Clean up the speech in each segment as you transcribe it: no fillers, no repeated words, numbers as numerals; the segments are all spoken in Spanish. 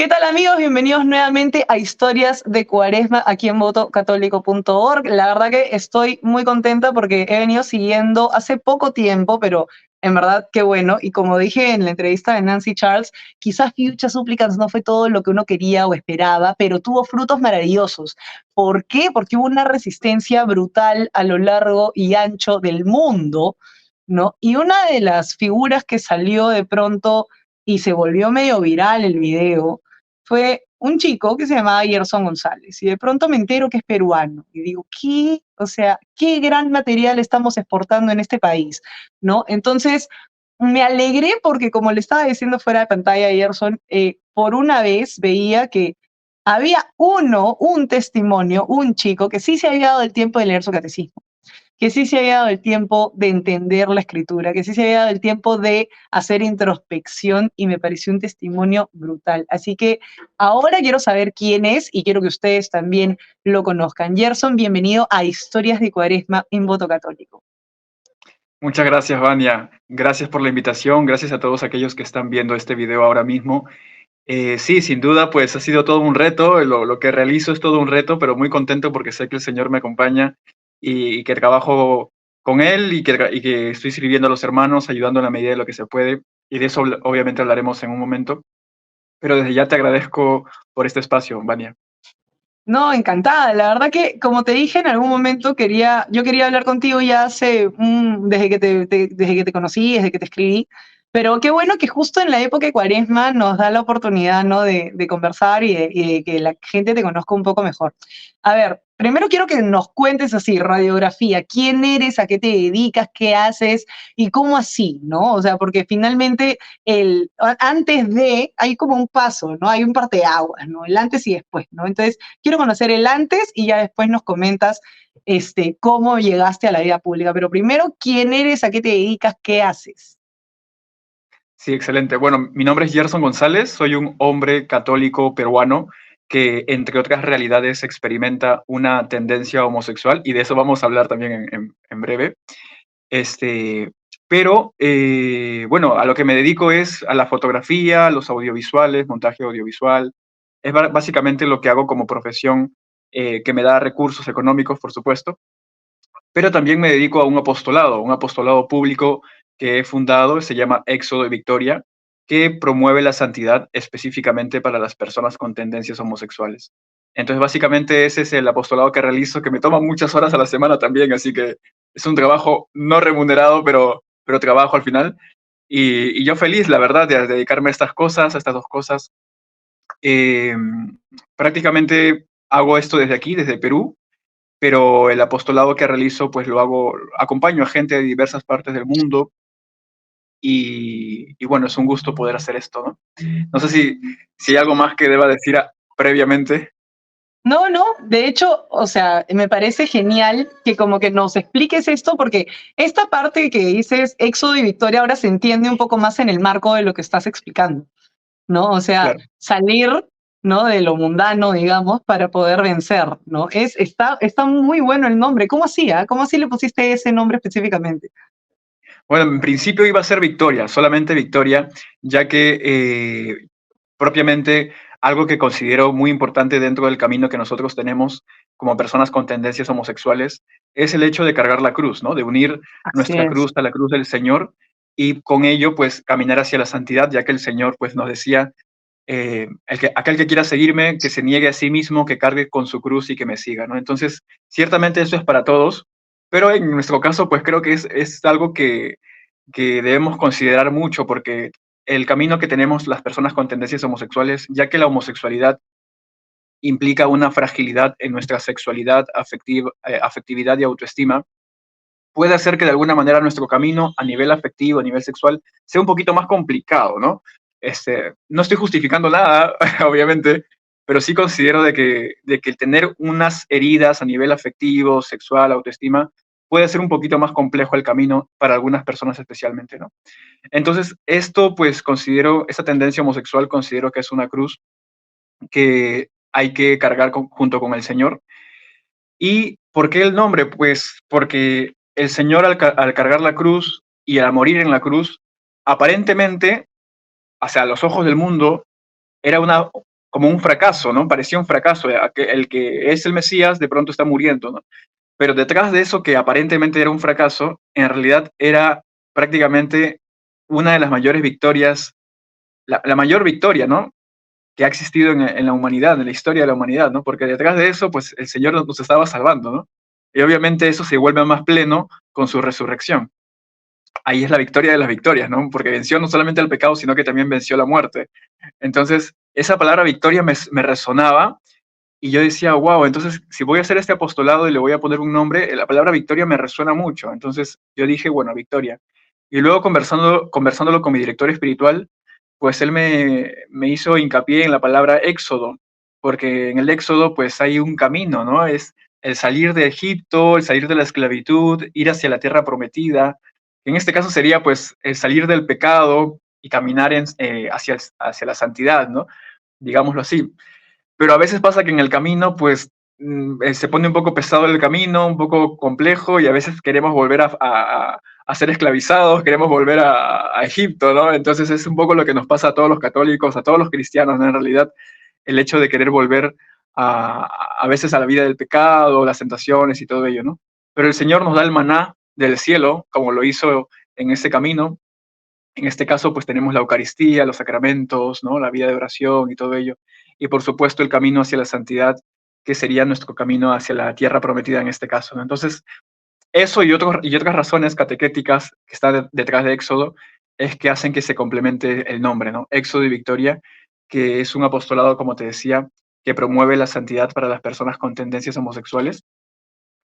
¿Qué tal amigos? Bienvenidos nuevamente a Historias de Cuaresma aquí en votocatólico.org. La verdad que estoy muy contenta porque he venido siguiendo hace poco tiempo, pero en verdad qué bueno. Y como dije en la entrevista de Nancy Charles, quizás Future Supplicants no fue todo lo que uno quería o esperaba, pero tuvo frutos maravillosos. ¿Por qué? Porque hubo una resistencia brutal a lo largo y ancho del mundo, ¿no? Y una de las figuras que salió de pronto y se volvió medio viral el video, fue un chico que se llamaba Gerson González. Y de pronto me entero que es peruano. Y digo, ¿qué? O sea, qué gran material estamos exportando en este país, ¿no? Entonces, me alegré porque, como le estaba diciendo fuera de pantalla a Gerson, por una vez veía que había un testimonio, un chico que sí se había dado el tiempo de leer su catecismo, que sí se había dado el tiempo de entender la escritura, que sí se había dado el tiempo de hacer introspección y me pareció un testimonio brutal. Así que ahora quiero saber quién es y quiero que ustedes también lo conozcan. Gerson, bienvenido a Historias de Cuaresma en Voto Católico. Muchas gracias, Vania. Gracias por la invitación. Gracias a todos aquellos que están viendo este video ahora mismo. Sí, sin duda, pues ha sido todo un reto. Lo que realizo es todo un reto, pero muy contento porque sé que el Señor me acompaña y que trabajo con Él y que estoy sirviendo a los hermanos, ayudando en la medida de lo que se puede. Y de eso obviamente hablaremos en un momento. Pero desde ya te agradezco por este espacio, Vania. No, encantada. La verdad que, como te dije en algún momento, yo quería hablar contigo ya desde que desde que te conocí, desde que te escribí. Pero qué bueno que justo en la época de Cuaresma nos da la oportunidad, ¿no? de conversar y de que la gente te conozca un poco mejor. A ver, primero quiero que nos cuentes así, radiografía, quién eres, a qué te dedicas, qué haces y cómo así, ¿no? O sea, porque finalmente antes de, hay como un paso, ¿no? Hay un parteaguas, ¿no? El antes y después, ¿no? Entonces, quiero conocer el antes y ya después nos comentas cómo llegaste a la vida pública. Pero primero, ¿quién eres? ¿A qué te dedicas? ¿Qué haces? Sí, excelente. Bueno, mi nombre es Gerson González, soy un hombre católico peruano que, entre otras realidades, experimenta una tendencia homosexual y de eso vamos a hablar también en breve. Este, pero, bueno, a lo que me dedico es a la fotografía, los audiovisuales, montaje audiovisual. Es básicamente lo que hago como profesión que me da recursos económicos, por supuesto, pero también me dedico a un apostolado público que he fundado, se llama Éxodo de Victoria, que promueve la santidad específicamente para las personas con tendencias homosexuales. Entonces, básicamente ese es el apostolado que realizo, que me toma muchas horas a la semana también, así que es un trabajo no remunerado, pero trabajo al final. Y yo feliz, la verdad, de dedicarme a estas cosas, a estas dos cosas. Eh, Prácticamente hago esto desde aquí, desde Perú, pero el apostolado que realizo, pues lo hago, acompaño a gente de diversas partes del mundo y bueno, es un gusto poder hacer esto, ¿no? No sé si hay algo más que deba decir previamente. No, no, de hecho, o sea, me parece genial que como que nos expliques esto, porque esta parte que dices Éxodo y Victoria ahora se entiende un poco más en el marco de lo que estás explicando, ¿no? O sea, Claro. salir, ¿no? De lo mundano, digamos, para poder vencer, ¿no? Está muy bueno el nombre. ¿Cómo así, ah? ¿Cómo así le pusiste ese nombre específicamente? Bueno, en principio iba a ser Victoria, solamente Victoria, ya que propiamente algo que considero muy importante dentro del camino que nosotros tenemos como personas con tendencias homosexuales es el hecho de cargar la cruz, ¿no? De unir Así nuestra es. cruz a la cruz del Señor y con ello, pues, caminar hacia la santidad, ya que el Señor, pues, nos decía, aquel que quiera seguirme, que se niegue a sí mismo, que cargue con su cruz y que me siga, ¿no? Entonces, ciertamente eso es para todos, pero en nuestro caso, pues, creo que es algo que debemos considerar mucho, porque el camino que tenemos las personas con tendencias homosexuales, ya que la homosexualidad implica una fragilidad en nuestra sexualidad, afectividad y autoestima, puede hacer que de alguna manera nuestro camino a nivel afectivo, a nivel sexual, sea un poquito más complicado, ¿no? No estoy justificando nada, obviamente, pero sí considero de que tener unas heridas a nivel afectivo, sexual, autoestima, puede ser un poquito más complejo el camino para algunas personas especialmente, ¿no? Entonces, esto, pues, esta tendencia homosexual considero que es una cruz que hay que cargar junto con el Señor. ¿Y por qué el nombre? Pues porque el Señor al cargar la cruz y al morir en la cruz, aparentemente, hacia los ojos del mundo, era como un fracaso, ¿no? Parecía un fracaso, el que es el Mesías de pronto está muriendo, ¿no? Pero detrás de eso, que aparentemente era un fracaso, en realidad era prácticamente una de las mayores victorias, la mayor victoria, ¿no? Que ha existido en la humanidad, en la historia de la humanidad, ¿no? Porque detrás de eso, pues el Señor nos estaba salvando, ¿no? Y obviamente eso se vuelve más pleno con su resurrección. Ahí es la victoria de las victorias, ¿no? Porque venció no solamente el pecado, sino que también venció la muerte. Entonces, esa palabra victoria me resonaba y yo decía, wow, entonces si voy a hacer este apostolado y le voy a poner un nombre, la palabra victoria me resuena mucho. Entonces yo dije, bueno, victoria. Y luego conversándolo con mi director espiritual, pues él me hizo hincapié en la palabra éxodo, porque en el éxodo pues hay un camino, ¿no? Es el salir de Egipto, el salir de la esclavitud, ir hacia la tierra prometida. En este caso sería pues el salir del pecado y caminar hacia la santidad, ¿no? Digámoslo así. Pero a veces pasa que en el camino, pues, se pone un poco pesado el camino, un poco complejo, y a veces queremos volver a ser esclavizados, queremos volver a Egipto, ¿no? Entonces es un poco lo que nos pasa a todos los católicos, a todos los cristianos, ¿no? En realidad, el hecho de querer volver a veces a la vida del pecado, las tentaciones y todo ello, ¿no? Pero el Señor nos da el maná del cielo, como lo hizo en ese camino. En este caso, pues tenemos la Eucaristía, los sacramentos, ¿no? La vida de oración y todo ello. Y por supuesto el camino hacia la santidad, que sería nuestro camino hacia la tierra prometida en este caso, ¿no? Entonces, eso y otras razones catequéticas que están detrás de Éxodo es que hacen que se complemente el nombre, ¿no? Éxodo y Victoria, que es un apostolado, como te decía, que promueve la santidad para las personas con tendencias homosexuales.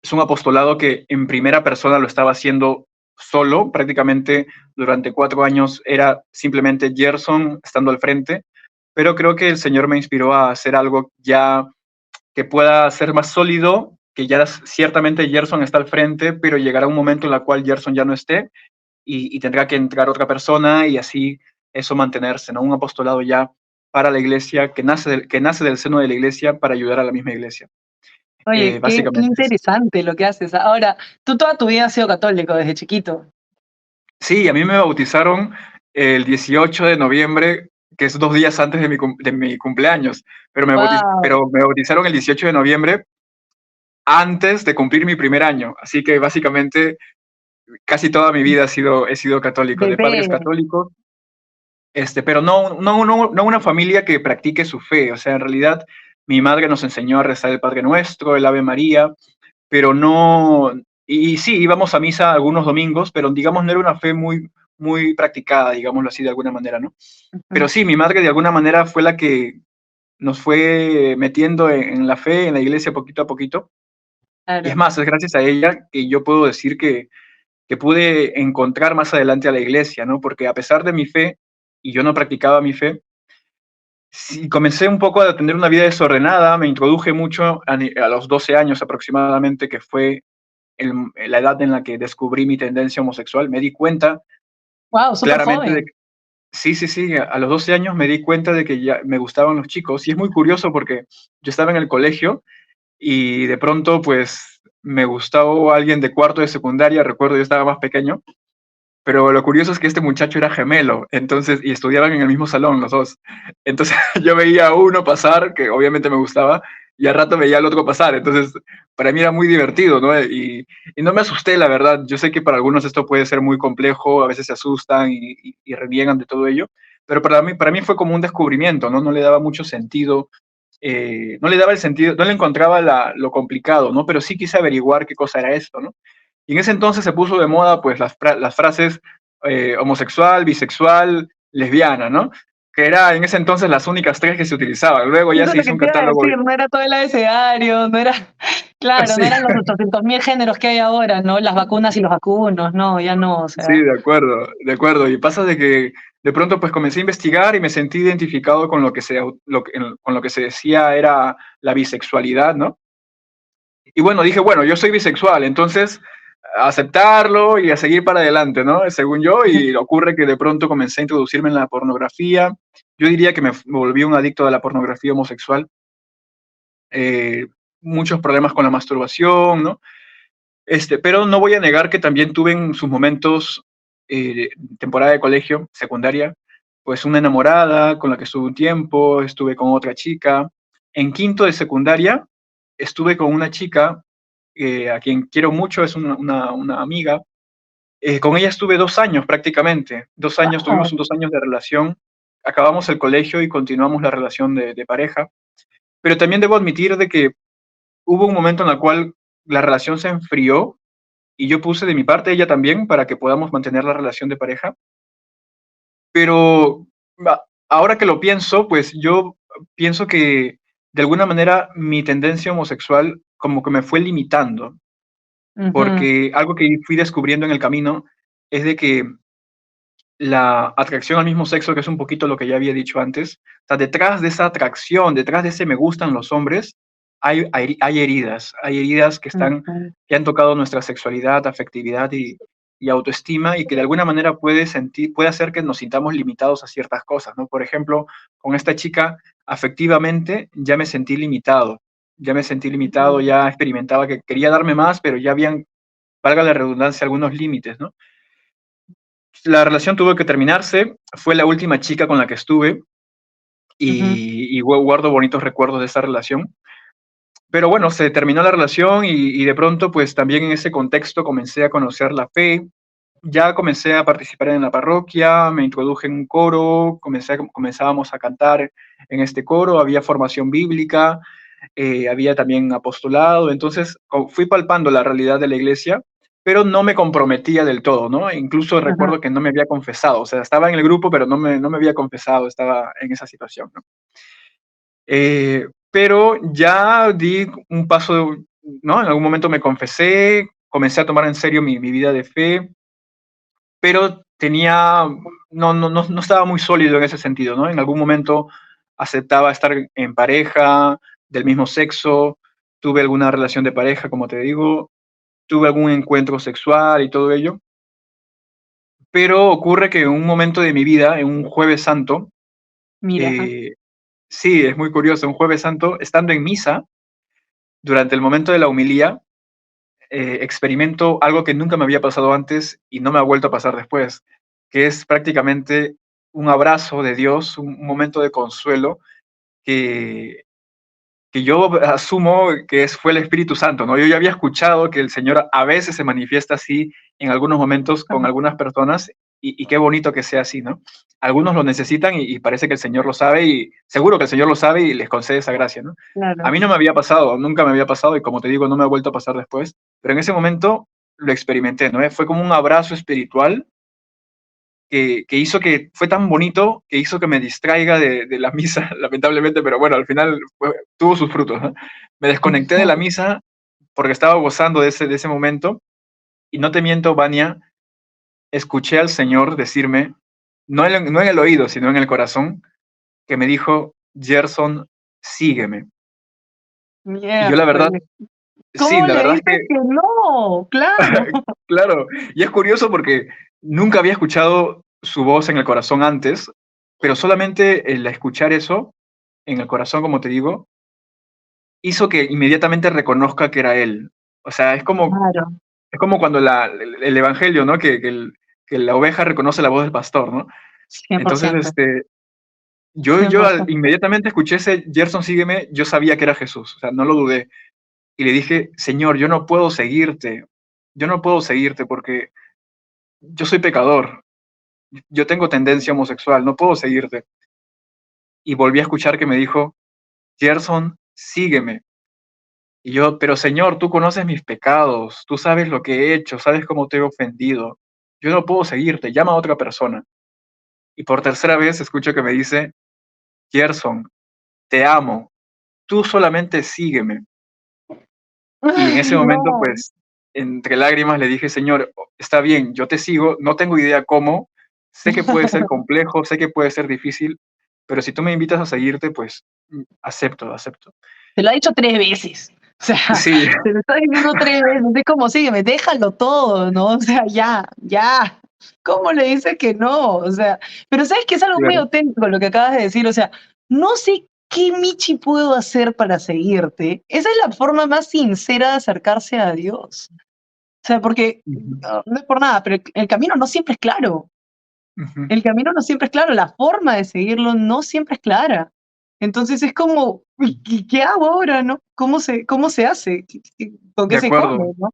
Es un apostolado que en primera persona lo estaba haciendo solo, prácticamente durante 4 años era simplemente Gerson estando al frente, pero creo que el Señor me inspiró a hacer algo ya que pueda ser más sólido, que ya ciertamente Gerson está al frente, pero llegará un momento en el cual Gerson ya no esté y tendrá que entrar otra persona y así eso mantenerse, ¿no? Un apostolado ya para la iglesia, que nace del seno de la iglesia para ayudar a la misma iglesia. Oye, qué Básicamente eso. interesante lo que haces. Ahora, tú toda tu vida has sido católico desde chiquito. Sí, a mí me bautizaron el 18 de noviembre, que es 2 días antes de mi cumpleaños, Wow, pero me bautizaron el 18 de noviembre antes de cumplir mi primer año. Así que básicamente casi toda mi vida he sido católico, de padres bebé. católicos, pero no una familia que practique su fe. O sea, en realidad mi madre nos enseñó a rezar el Padre Nuestro, el Ave María, pero no, y sí, íbamos a misa algunos domingos, pero digamos no era una fe muy practicada, digámoslo así de alguna manera, ¿no? Pero Ujú, sí, mi madre de alguna manera fue la que nos fue metiendo en la fe, en la iglesia poquito a poquito. Y es claro. más, es gracias a ella que yo puedo decir que pude encontrar más adelante a la iglesia, ¿no? Porque a pesar de mi fe, y yo no practicaba mi fe, sí, comencé un poco a tener una vida desordenada, me introduje mucho a los 12 años aproximadamente, que fue la edad en la que descubrí mi tendencia homosexual. Me di cuenta Wow, súper claramente de joven. que sí, sí, sí, a los 12 años me di cuenta de que ya me gustaban los chicos. Y es muy curioso porque yo estaba en el colegio y de pronto pues me gustaba alguien de cuarto de secundaria, recuerdo yo estaba más pequeño, pero lo curioso es que este muchacho era gemelo, entonces, y estudiaban en el mismo salón los dos. Entonces yo veía a uno pasar, que obviamente me gustaba, y al rato veía al otro pasar. Entonces, para mí era muy divertido, ¿no? Y no me asusté, la verdad. Yo sé que para algunos esto puede ser muy complejo, a veces se asustan y reniegan de todo ello, pero para mí fue como un descubrimiento, ¿no? No le daba mucho sentido, no le daba el sentido, no le encontraba lo complicado, ¿no? Pero sí quise averiguar qué cosa era esto, ¿no? Y en ese entonces se puso de moda pues las frases homosexual, bisexual, lesbiana, ¿no? Que era en ese entonces las únicas tres que se utilizaban. Luego ya Eso es se lo hizo que un te iba a catálogo. decir, no era todo el abecedario, no era, claro, no Sí, eran los 800.000 géneros que hay ahora, ¿no? Las vacunas y los vacunos, no, ya no, o sí, sea, de acuerdo, de acuerdo. Y pasa de que de pronto pues comencé a investigar y me sentí identificado con con lo que se decía era la bisexualidad, ¿no? Y bueno, dije, bueno, yo soy bisexual, entonces a aceptarlo y a seguir para adelante, ¿no? Según yo, y ocurre que de pronto comencé a introducirme en la pornografía. Yo diría que me volví un adicto a la pornografía homosexual. eh, Muchos problemas con la masturbación, ¿no? Pero no voy a negar que también tuve en sus momentos temporada de colegio, secundaria, pues una enamorada con la que estuve un tiempo, estuve con otra chica. En quinto de secundaria estuve con una chica a quien quiero mucho, es una amiga. Con ella estuve 2 años prácticamente, 2 años, tuvimos Wow. 2 años de relación, acabamos el colegio y continuamos la relación de pareja, pero también debo admitir de que hubo un momento en el cual la relación se enfrió y yo puse de mi parte, ella también, para que podamos mantener la relación de pareja, pero ahora que lo pienso, pues yo pienso que de alguna manera mi tendencia homosexual como que me fue limitando, Ujú, porque algo que fui descubriendo en el camino es de que la atracción al mismo sexo, que es un poquito lo que ya había dicho antes, o sea, detrás de esa atracción, detrás de ese me gustan los hombres, hay heridas ujú, que han tocado nuestra sexualidad, afectividad y autoestima y que de alguna manera puede hacer que nos sintamos limitados a ciertas cosas, ¿no? Por ejemplo, con esta chica, afectivamente, ya me sentí limitado, ujú, ya experimentaba que quería darme más, pero ya habían, valga la redundancia, algunos límites, ¿no? La relación tuvo que terminarse, fue la última chica con la que estuve ujú. y guardo bonitos recuerdos de esa relación. Pero bueno, se terminó la relación y de pronto pues también en ese contexto comencé a conocer la fe, ya comencé a participar en la parroquia, me introduje en un coro, comenzábamos a cantar en este coro, había formación bíblica, había también apostolado, entonces fui palpando la realidad de la iglesia, pero no me comprometía del todo, ¿no? Incluso Ajá. recuerdo que no me había confesado, o sea, estaba en el grupo, pero no me había confesado, estaba en esa situación, ¿no? Pero ya di un paso, ¿no? En algún momento me confesé, comencé a tomar en serio mi vida de fe, pero no estaba muy sólido en ese sentido, ¿no? En algún momento aceptaba estar en pareja del mismo sexo, tuve alguna relación de pareja, como te digo, tuve algún encuentro sexual y todo ello, pero ocurre que en un momento de mi vida, en un jueves santo, Mira. eh, sí, es muy curioso, un jueves santo, estando en misa, durante el momento de la homilía, experimento algo que nunca me había pasado antes y no me ha vuelto a pasar después, que es prácticamente un abrazo de Dios, un momento de consuelo que, que yo asumo que fue el Espíritu Santo, ¿no? Yo ya había escuchado que el Señor a veces se manifiesta así en algunos momentos con algunas personas y qué bonito que sea así, ¿no? Algunos lo necesitan y parece que el Señor lo sabe y seguro que el Señor lo sabe y les concede esa gracia, ¿no? A Claro. mí no me había pasado, nunca me había pasado y como te digo, no me ha vuelto a pasar después, pero en ese momento lo experimenté, ¿no? Fue como un abrazo espiritual que hizo que fue tan bonito que hizo que me distraiga de la misa, lamentablemente, pero bueno, al final tuvo sus frutos, ¿no? Me desconecté de la misa porque estaba gozando de ese momento y no te miento, Vania, escuché al Señor decirme, no en el oído, sino en el corazón, que me dijo, Gerson, sígueme. Y yo la verdad, Miércoles. sí, ¿Cómo la le verdad es dices que, que no? Claro. claro, y es curioso porque nunca había escuchado su voz en el corazón antes, pero solamente el escuchar eso en el corazón, como te digo, hizo que inmediatamente reconozca que era él. O sea, Claro. es como cuando el evangelio, ¿no? Que la oveja reconoce la voz del pastor, ¿no? Cien por Entonces, ciento. yo 100%. inmediatamente escuché ese Gerson, sígueme, yo sabía que era Jesús, o sea, no lo dudé. Y le dije, Señor, yo no puedo seguirte porque yo soy pecador, yo tengo tendencia homosexual, no puedo seguirte. Y volví a escuchar que me dijo, Gerson, sígueme. Y yo, pero Señor, tú conoces mis pecados, tú sabes lo que he hecho, sabes cómo te he ofendido. Yo no puedo seguirte, llama a otra persona. Y por tercera vez escucho que me dice, Gerson, te amo, tú solamente sígueme. Y en ese Ay, momento, no. pues, entre lágrimas le dije, Señor, está bien, yo te sigo, no tengo idea cómo, sé que puede ser complejo, sé que puede ser difícil, pero si tú me invitas a seguirte, pues acepto, acepto. Te lo ha dicho 3 veces. O sea, Sí, te lo está diciendo 3 veces. Es como, sígueme, déjalo todo, ¿no? O sea, ya, ya. ¿Cómo le dices que no? O sea, pero sabes que es algo muy claro. auténtico lo que acabas de decir. O sea, no sé qué Michi puedo hacer para seguirte. Esa es la forma más sincera de acercarse a Dios. O sea, porque Ujú. no es por nada, pero el camino no siempre es claro. Ujú. El camino no siempre es claro, la forma de seguirlo no siempre es clara. Entonces es como, "Uy, ¿qué hago ahora, no? Cómo se hace? ¿Con De qué se come, acuerdo, no?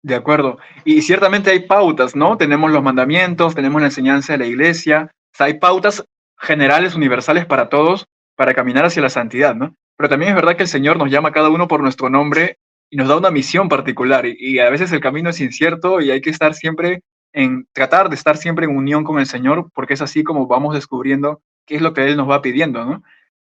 de acuerdo. Y ciertamente hay pautas, ¿no? Tenemos los mandamientos, tenemos la enseñanza de la iglesia, o sea, hay pautas generales, universales para todos, para caminar hacia la santidad, ¿no? Pero también es verdad que el Señor nos llama a cada uno por nuestro nombre y nos da una misión particular, y a veces el camino es incierto y hay que estar siempre tratar de estar siempre en unión con el Señor, porque es así como vamos descubriendo qué es lo que Él nos va pidiendo, ¿no?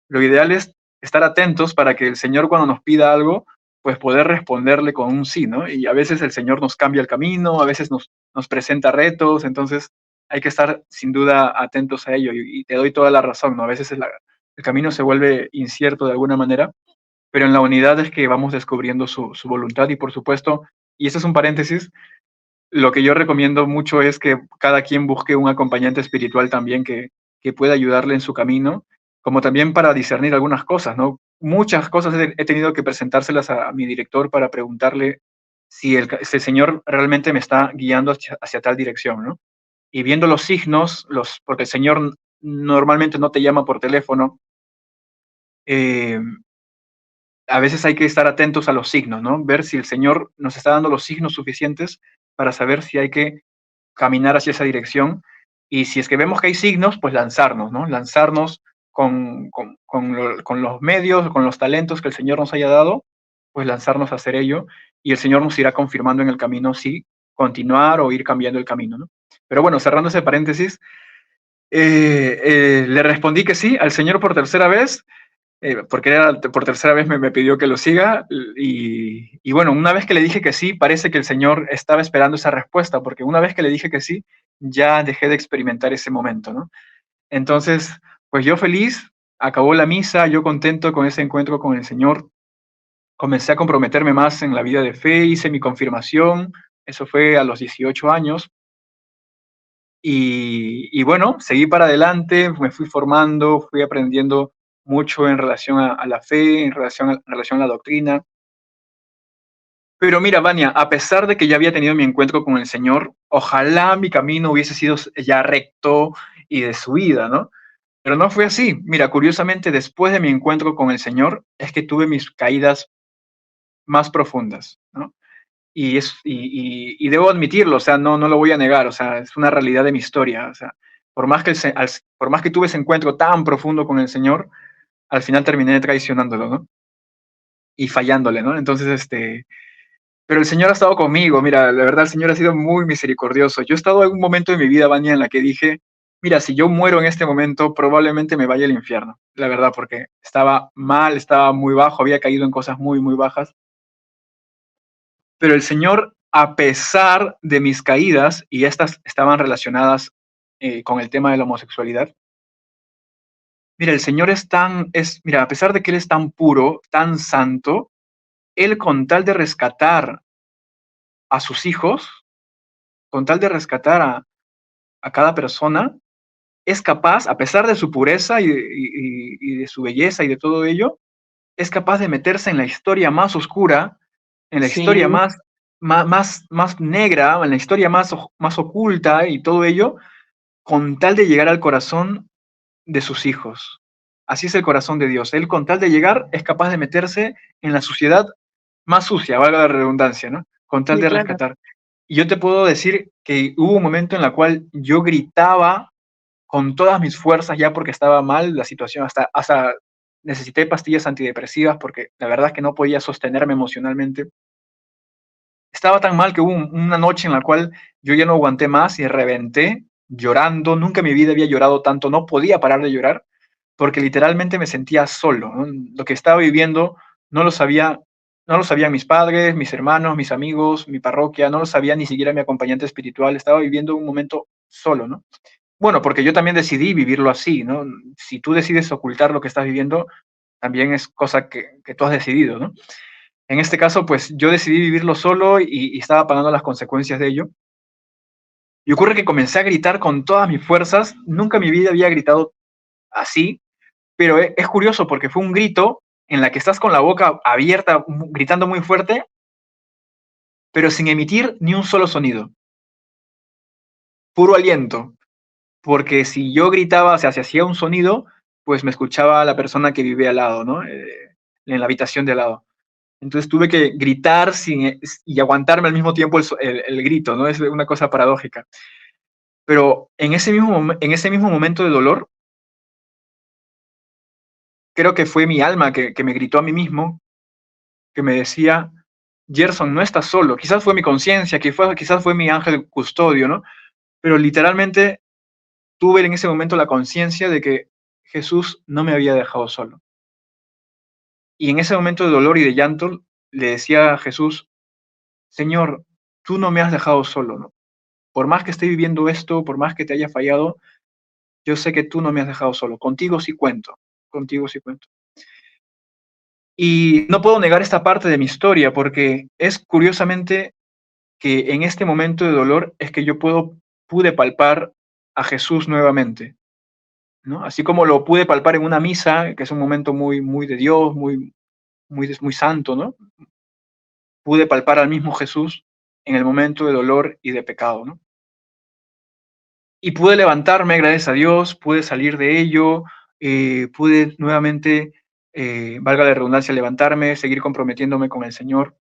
Lo ideal es estar atentos para que el Señor, cuando nos pida algo, pues poder responderle con un sí, ¿no? Y a veces el Señor nos cambia el camino, a veces nos presenta retos, entonces hay que estar sin duda atentos a ello, y te doy toda la razón, ¿no? A veces el camino se vuelve incierto de alguna manera, pero en la unidad es que vamos descubriendo su voluntad, y por supuesto, y este es un paréntesis, lo que yo recomiendo mucho es que cada quien busque un acompañante espiritual también que pueda ayudarle en su camino, como también para discernir algunas cosas, ¿no? Muchas cosas he tenido que presentárselas a mi director para preguntarle si el Señor realmente me está guiando hacia tal dirección, ¿no? Y viendo los signos, porque el Señor normalmente no te llama por teléfono, eh, a veces hay que estar atentos a los signos, ¿no? Ver si el Señor nos está dando los signos suficientes para saber si hay que caminar hacia esa dirección. Y si es que vemos que hay signos, pues lanzarnos, ¿no? Lanzarnos con los medios, con los talentos que el Señor nos haya dado, pues lanzarnos a hacer ello, y el Señor nos irá confirmando en el camino si continuar o ir cambiando el camino, ¿no? Pero bueno, cerrando ese paréntesis, le respondí que sí al Señor por tercera vez, porque por tercera vez me pidió que lo siga, y bueno, una vez que le dije que sí, parece que el Señor estaba esperando esa respuesta, porque una vez que le dije que sí, ya dejé de experimentar ese momento, ¿no? Entonces, pues yo feliz, acabó la misa, yo contento con ese encuentro con el Señor, comencé a comprometerme más en la vida de fe, hice mi confirmación, eso fue a los 18 años, y bueno, seguí para adelante, me fui formando, fui aprendiendo mucho en relación a la fe, en relación a la doctrina. Pero mira, Vania, a pesar de que ya había tenido mi encuentro con el Señor, ojalá mi camino hubiese sido ya recto y de subida, ¿no? Pero no fue así. Mira, curiosamente, después de mi encuentro con el Señor, es que tuve mis caídas más profundas, ¿no? Y debo admitirlo, o sea, no lo voy a negar, o sea, es una realidad de mi historia, o sea, por más que tuve ese encuentro tan profundo con el Señor, al final terminé traicionándolo, ¿no? Y fallándole, ¿no? Entonces, pero el Señor ha estado conmigo, mira, la verdad el Señor ha sido muy misericordioso. Yo he estado en un momento de mi vida, Vania, en la que dije, mira, si yo muero en este momento, probablemente me vaya al infierno, la verdad, porque estaba mal, estaba muy bajo, había caído en cosas muy, muy bajas. Pero el Señor, a pesar de mis caídas, y estas estaban relacionadas con el tema de la homosexualidad, mira, el Señor mira, a pesar de que Él es tan puro, tan santo, Él con tal de rescatar a sus hijos, con tal de rescatar a cada persona, es capaz, a pesar de su pureza y de su belleza y de todo ello, es capaz de meterse en la historia más oscura, en la historia Sí, más negra, en la historia más oculta y todo ello, con tal de llegar al corazón de sus hijos. Así es el corazón de Dios. Él, con tal de llegar, es capaz de meterse en la suciedad más sucia, valga la redundancia, ¿no? Con tal sí, de claro. rescatar. Y yo te puedo decir que hubo un momento en el cual yo gritaba con todas mis fuerzas ya porque estaba mal la situación, hasta necesité pastillas antidepresivas porque la verdad es que no podía sostenerme emocionalmente. Estaba tan mal que hubo una noche en la cual yo ya no aguanté más y reventé llorando. Nunca en mi vida había llorado tanto, no podía parar de llorar porque literalmente me sentía solo, ¿no? Lo que estaba viviendo no lo sabía, no lo sabían mis padres, mis hermanos, mis amigos, mi parroquia, no lo sabía ni siquiera mi acompañante espiritual. Estaba viviendo un momento solo, ¿no? Bueno, porque yo también decidí vivirlo así, ¿no? Si tú decides ocultar lo que estás viviendo, también es cosa que tú has decidido, ¿no? En este caso, pues yo decidí vivirlo solo y estaba pagando las consecuencias de ello. Y ocurre que comencé a gritar con todas mis fuerzas. Nunca en mi vida había gritado así, pero es curioso porque fue un grito en la que estás con la boca abierta, gritando muy fuerte, pero sin emitir ni un solo sonido. Puro aliento. porque si yo gritaba, o sea, si hacía un sonido, pues me escuchaba la persona que vivía al lado, ¿no? En la habitación de al lado. Entonces tuve que gritar y aguantarme al mismo tiempo el grito, ¿no? Es una cosa paradójica. Pero en ese mismo momento de dolor, creo que fue mi alma que me gritó a mí mismo, que me decía, Gerson, no estás solo. Quizás fue mi conciencia, quizás fue mi ángel custodio, ¿no? Pero literalmente tuve en ese momento la conciencia de que Jesús no me había dejado solo. Y en ese momento de dolor y de llanto, le decía a Jesús, Señor, tú no me has dejado solo, ¿no? Por más que esté viviendo esto, por más que te haya fallado, yo sé que tú no me has dejado solo. Contigo sí cuento, contigo sí cuento. Y no puedo negar esta parte de mi historia porque es curiosamente que en este momento de dolor es que yo pude palpar a Jesús nuevamente, ¿no? Así como lo pude palpar en una misa, que es un momento muy, muy de Dios, muy santo, ¿no? Pude palpar al mismo Jesús en el momento de dolor y de pecado, ¿no? Y pude levantarme, gracias a Dios, pude salir de ello, pude nuevamente, valga la redundancia, levantarme, seguir comprometiéndome con el Señor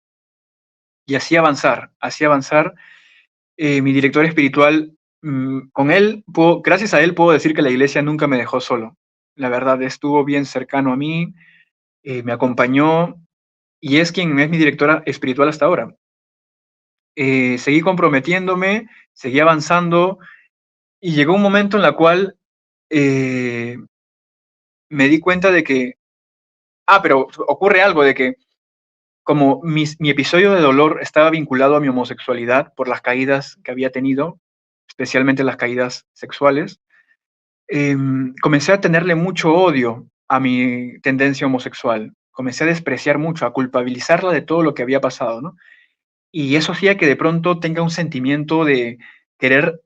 y así avanzar, así avanzar. Mi director espiritual, con él, gracias a él puedo decir que la iglesia nunca me dejó solo. La verdad, estuvo bien cercano a mí, me acompañó y es quien es mi directora espiritual hasta ahora. Seguí comprometiéndome, seguí avanzando y llegó un momento en la cual eh, me di cuenta de que, pero ocurre algo, de que como mi episodio de dolor estaba vinculado a mi homosexualidad por las caídas que había tenido, especialmente las caídas sexuales, comencé a tenerle mucho odio a mi tendencia homosexual. Comencé a despreciar mucho, a culpabilizarla de todo lo que había pasado, ¿no? Y eso hacía que de pronto tenga un sentimiento de querer,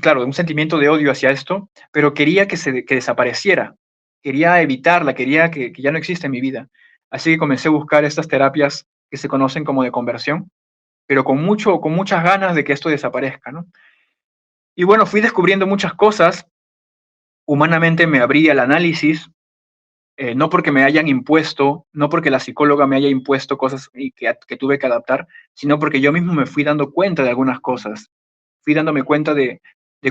claro, un sentimiento de odio hacia esto, pero quería que desapareciera, quería evitarla, quería que ya no exista en mi vida. Así que comencé a buscar estas terapias que se conocen como de conversión, pero con muchas ganas de que esto desaparezca, ¿no? Y bueno, fui descubriendo muchas cosas, humanamente me abrí al análisis, no porque me hayan impuesto, no porque la psicóloga me haya impuesto cosas y que tuve que adaptar, sino porque yo mismo me fui dando cuenta de algunas cosas. Fui dándome cuenta de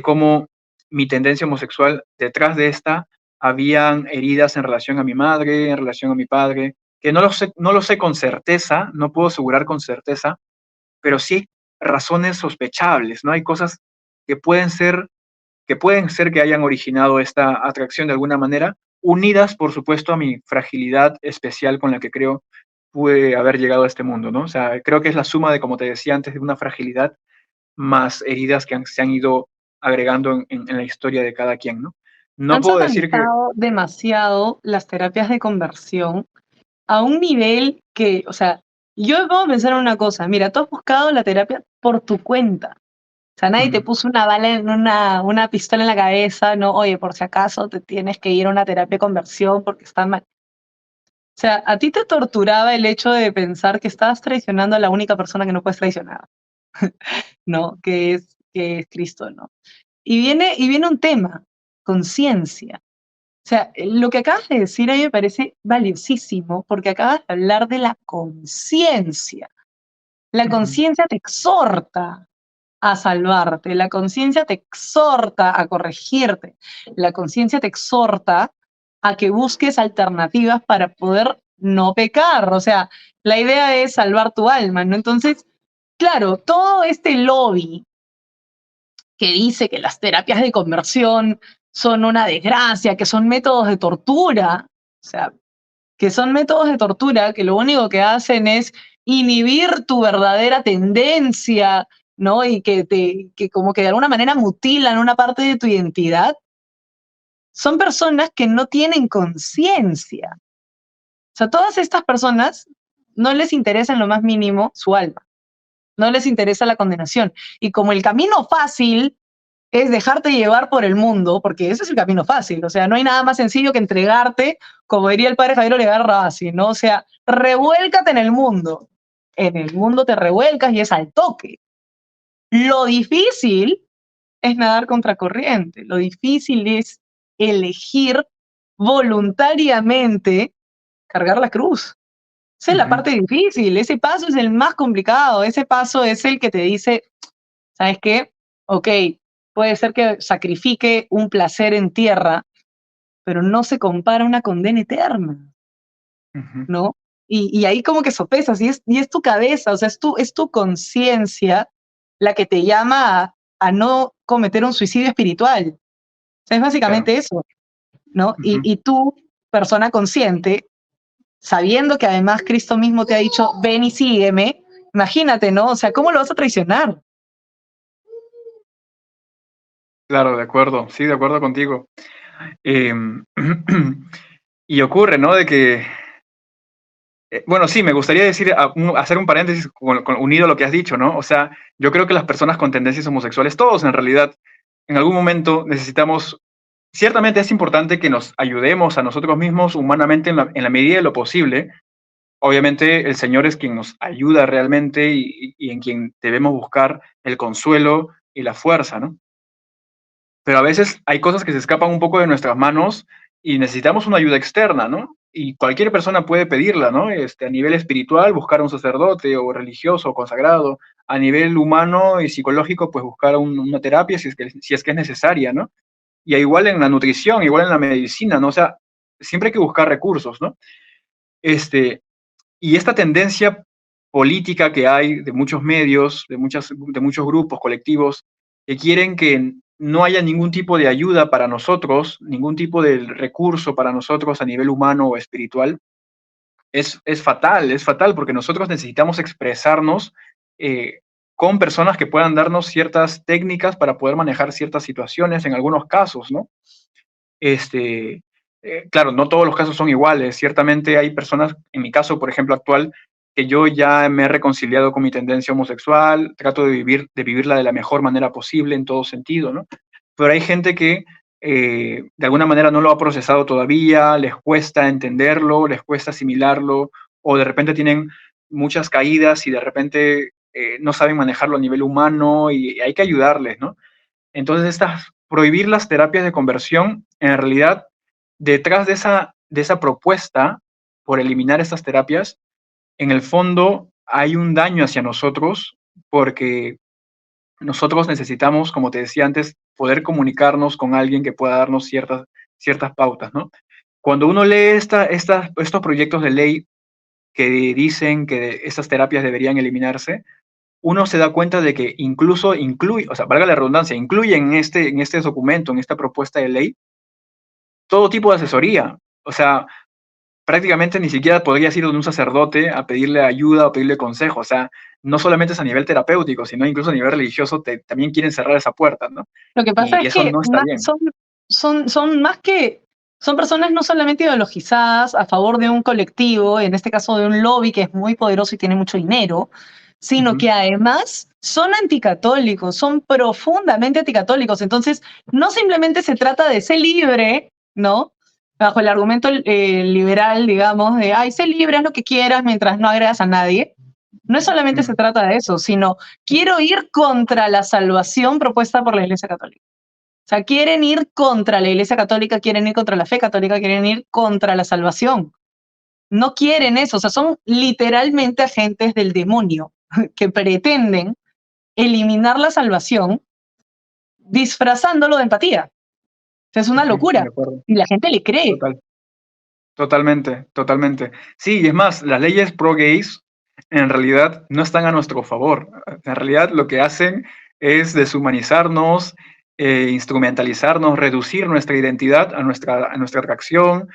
cómo mi tendencia homosexual, detrás de esta, habían heridas en relación a mi madre, en relación a mi padre, que no lo sé con certeza, no puedo asegurar con certeza, pero sí hay razones sospechables, ¿no? Hay cosas que pueden ser que hayan originado esta atracción de alguna manera, unidas, por supuesto, a mi fragilidad especial con la que creo pude haber llegado a este mundo, ¿no? O sea, creo que es la suma de, como te decía antes, de una fragilidad más heridas que se han ido agregando en la historia de cada quien, ¿no? No Han puedo decir que... satanizado demasiado las terapias de conversión a un nivel que, o sea, yo puedo pensar en una cosa, mira, tú has buscado la terapia por tu cuenta. O sea, nadie te puso una bala en una pistola en la cabeza, no, oye, por si acaso te tienes que ir a una terapia de conversión porque está mal. O sea, a ti te torturaba el hecho de pensar que estabas traicionando a la única persona que no puedes traicionar, ¿no? Que es Cristo, ¿no? Y viene un tema, conciencia. O sea, lo que acabas de decir a mí me parece valiosísimo porque acabas de hablar de la conciencia. La conciencia te exhorta a salvarte, la conciencia te exhorta a corregirte, la conciencia te exhorta a que busques alternativas para poder no pecar. O sea, la idea es salvar tu alma, ¿no? Entonces, claro, todo este lobby que dice que las terapias de conversión son una desgracia, que son métodos de tortura, o sea, que son métodos de tortura que lo único que hacen es inhibir tu verdadera tendencia, ¿no? Y que como que de alguna manera mutilan una parte de tu identidad, son personas que no tienen conciencia. O sea, todas estas personas no les interesa en lo más mínimo su alma, no les interesa la condenación. Y como el camino fácil es dejarte llevar por el mundo, porque ese es el camino fácil, o sea, no hay nada más sencillo que entregarte, como diría el padre Javier Olegar Rabasi, ¿no? O sea, revuélcate en el mundo te revuelcas y es al toque. Lo difícil es nadar contracorriente. Lo difícil es elegir voluntariamente cargar la cruz. Esa es la parte difícil, ese paso es el más complicado, ese paso es el que te dice, ¿sabes qué? Ok, puede ser que sacrifique un placer en tierra, pero no se compara a una condena eterna, ¿no? Y ahí como que sopesas, y es tu cabeza, o sea, es tu conciencia la que te llama a no cometer un suicidio espiritual. O sea, es básicamente Claro. eso, ¿no? Y tú, persona consciente, sabiendo que además Cristo mismo te ha dicho, ven y sígueme, imagínate, ¿no? O sea, ¿cómo lo vas a traicionar? Claro, de acuerdo, sí, de acuerdo contigo. Y ocurre, ¿no? De que, bueno, sí, me gustaría decir, hacer un paréntesis unido a lo que has dicho, ¿no? O sea, yo creo que las personas con tendencias homosexuales, todos en realidad, en algún momento necesitamos, ciertamente es importante que nos ayudemos a nosotros mismos humanamente en la medida de lo posible. Obviamente el Señor es quien nos ayuda realmente y en quien debemos buscar el consuelo y la fuerza, ¿no? Pero a veces hay cosas que se escapan un poco de nuestras manos y necesitamos una ayuda externa, ¿no? Y cualquier persona puede pedirla, ¿no? A nivel espiritual, buscar a un sacerdote o religioso o consagrado. A nivel humano y psicológico, pues buscar una terapia si es que es necesaria, ¿no? Y igual en la nutrición, igual en la medicina, ¿no? O sea, siempre hay que buscar recursos, ¿no? Y esta tendencia política que hay de muchos medios, de muchos grupos, colectivos, que quieren que no haya ningún tipo de ayuda para nosotros, ningún tipo de recurso para nosotros a nivel humano o espiritual, es fatal, porque nosotros necesitamos expresarnos con personas que puedan darnos ciertas técnicas para poder manejar ciertas situaciones en algunos casos, ¿no? Este, claro, no todos los casos son iguales. Ciertamente hay personas, en mi caso, por ejemplo, actual, que yo ya me he reconciliado con mi tendencia homosexual, trato de vivirla de la mejor manera posible en todo sentido, ¿no? Pero hay gente que de alguna manera no lo ha procesado todavía, les cuesta entenderlo, les cuesta asimilarlo, o de repente tienen muchas caídas y de repente no saben manejarlo a nivel humano y hay que ayudarles, ¿no? Entonces, prohibir las terapias de conversión, en realidad, detrás de esa propuesta por eliminar estas terapias, en el fondo hay un daño hacia nosotros porque nosotros necesitamos, como te decía antes, poder comunicarnos con alguien que pueda darnos ciertas pautas, ¿no? Cuando uno lee estos proyectos de ley que dicen que estas terapias deberían eliminarse, uno se da cuenta de que incluso incluye, o sea, valga la redundancia, incluye en este documento, en esta propuesta de ley, todo tipo de asesoría. O sea, prácticamente ni siquiera podrías ir a un sacerdote a pedirle ayuda o pedirle consejo. O sea, no solamente es a nivel terapéutico, sino incluso a nivel religioso también quieren cerrar esa puerta, ¿no? Lo que pasa Y es eso que no está bien. son más que, son personas no solamente ideologizadas a favor de un colectivo, en este caso de un lobby que es muy poderoso y tiene mucho dinero, sino que además son anticatólicos, son profundamente anticatólicos. Entonces, no simplemente se trata de ser libre, ¿no? Bajo el argumento liberal, digamos, de, ay, sé libre, haz lo que quieras mientras no agredas a nadie. No solamente se trata de eso, sino quiero ir contra la salvación propuesta por la Iglesia Católica. O sea, quieren ir contra la Iglesia Católica, quieren ir contra la fe católica, quieren ir contra la salvación. No quieren eso, o sea, son literalmente agentes del demonio que pretenden eliminar la salvación disfrazándolo de empatía. O sea, es una De locura acuerdo. y la gente le cree. Totalmente, totalmente. Sí, y es más, las leyes pro gays en realidad no están a nuestro favor. En realidad lo que hacen es deshumanizarnos, instrumentalizarnos, reducir nuestra identidad a nuestra atracción,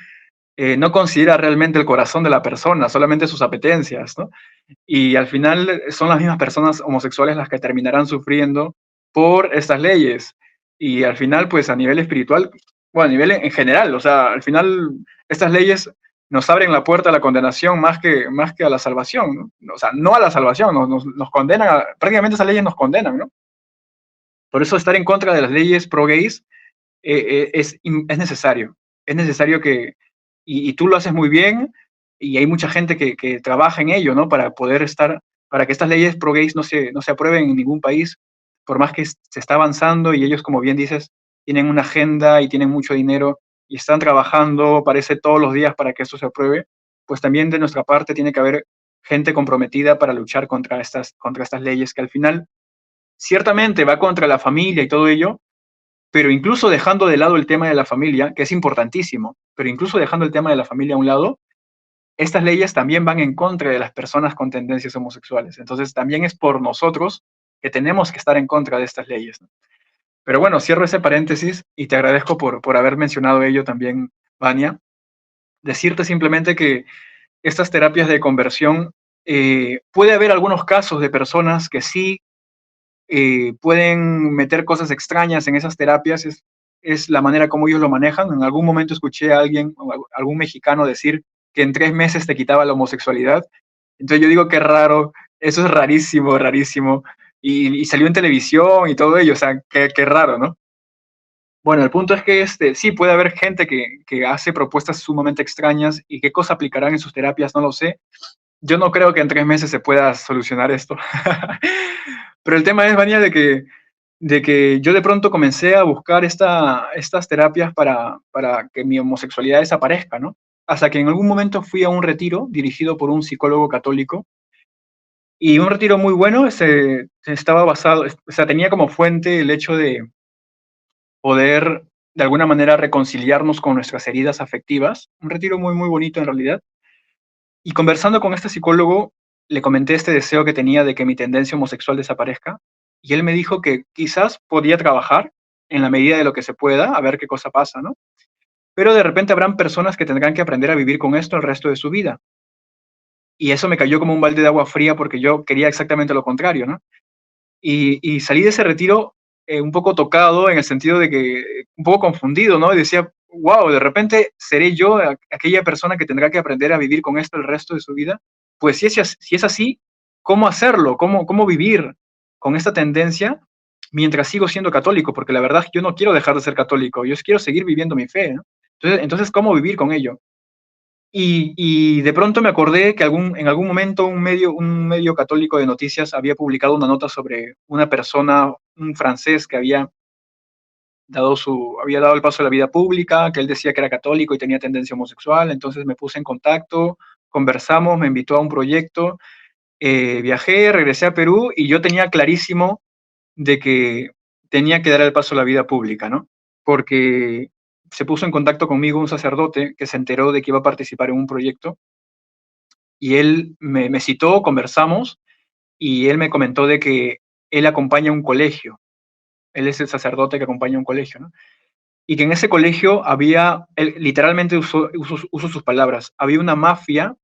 no considera realmente el corazón de la persona, solamente sus apetencias, ¿no? Y al final son las mismas personas homosexuales las que terminarán sufriendo por estas leyes. Y al final, pues a nivel espiritual, bueno, a nivel en general, o sea, al final estas leyes nos abren la puerta a la condenación más que a la salvación, ¿no? O sea, no a la salvación, nos condenan, prácticamente esas leyes nos condenan, ¿no? Por eso estar en contra de las leyes pro gays es necesario que, y tú lo haces muy bien, y hay mucha gente que trabaja en ello, ¿no? Para poder para que estas leyes pro gays no se aprueben en ningún país, por más que se está avanzando y ellos, como bien dices, tienen una agenda y tienen mucho dinero y están trabajando, parece todos los días para que esto se apruebe, pues también de nuestra parte tiene que haber gente comprometida para luchar contra estas leyes que al final ciertamente va contra la familia y todo ello, pero incluso dejando de lado el tema de la familia, que es importantísimo, pero incluso dejando el tema de la familia a un lado, estas leyes también van en contra de las personas con tendencias homosexuales. Entonces también es por nosotros que tenemos que estar en contra de estas leyes, ¿no? Pero bueno, cierro ese paréntesis y te agradezco por haber mencionado ello también, Vania. Decirte simplemente que estas terapias de conversión, puede haber algunos casos de personas que sí pueden meter cosas extrañas en esas terapias, es la manera como ellos lo manejan. En algún momento escuché a alguien, algún mexicano decir que en 3 meses te quitaba la homosexualidad. Entonces yo digo que raro, eso es rarísimo, rarísimo. Y salió en televisión y todo ello, o sea, qué raro, ¿no? Bueno, el punto es que sí, puede haber gente que hace propuestas sumamente extrañas y qué cosa aplicarán en sus terapias, no lo sé. Yo no creo que en 3 meses se pueda solucionar esto. Pero el tema es, Vania, de que yo de pronto comencé a buscar estas terapias para que mi homosexualidad desaparezca, ¿no? Hasta que en algún momento fui a un retiro dirigido por un psicólogo católico y un retiro muy bueno, estaba basado, o sea, tenía como fuente el hecho de poder de alguna manera reconciliarnos con nuestras heridas afectivas, un retiro muy, muy bonito en realidad. Y conversando con este psicólogo, le comenté este deseo que tenía de que mi tendencia homosexual desaparezca, y él me dijo que quizás podía trabajar en la medida de lo que se pueda, a ver qué cosa pasa, ¿no? Pero de repente habrán personas que tendrán que aprender a vivir con esto el resto de su vida. Y eso me cayó como un balde de agua fría porque yo quería exactamente lo contrario, ¿no? Y salí de ese retiro un poco tocado en el sentido de que, un poco confundido, ¿no? Y decía, wow, de repente seré yo aquella persona que tendrá que aprender a vivir con esto el resto de su vida. Pues si es así, ¿cómo hacerlo? ¿Cómo vivir con esta tendencia mientras sigo siendo católico? Porque la verdad yo no quiero dejar de ser católico, yo quiero seguir viviendo mi fe, ¿no? Entonces, ¿cómo vivir con ello? Y de pronto me acordé que en algún momento un medio católico de noticias había publicado una nota sobre una persona, un francés que había dado el paso a la vida pública, que él decía que era católico y tenía tendencia homosexual. Entonces me puse en contacto, conversamos, me invitó a un proyecto, viajé, regresé a Perú y yo tenía clarísimo de que tenía que dar el paso a la vida pública, ¿no? Porque se puso en contacto conmigo un sacerdote que se enteró de que iba a participar en un proyecto y él me citó, conversamos y él me comentó de que él acompaña un colegio, él es el sacerdote que acompaña un colegio, ¿no? Y que en ese colegio había, él literalmente usó sus palabras, había una mafia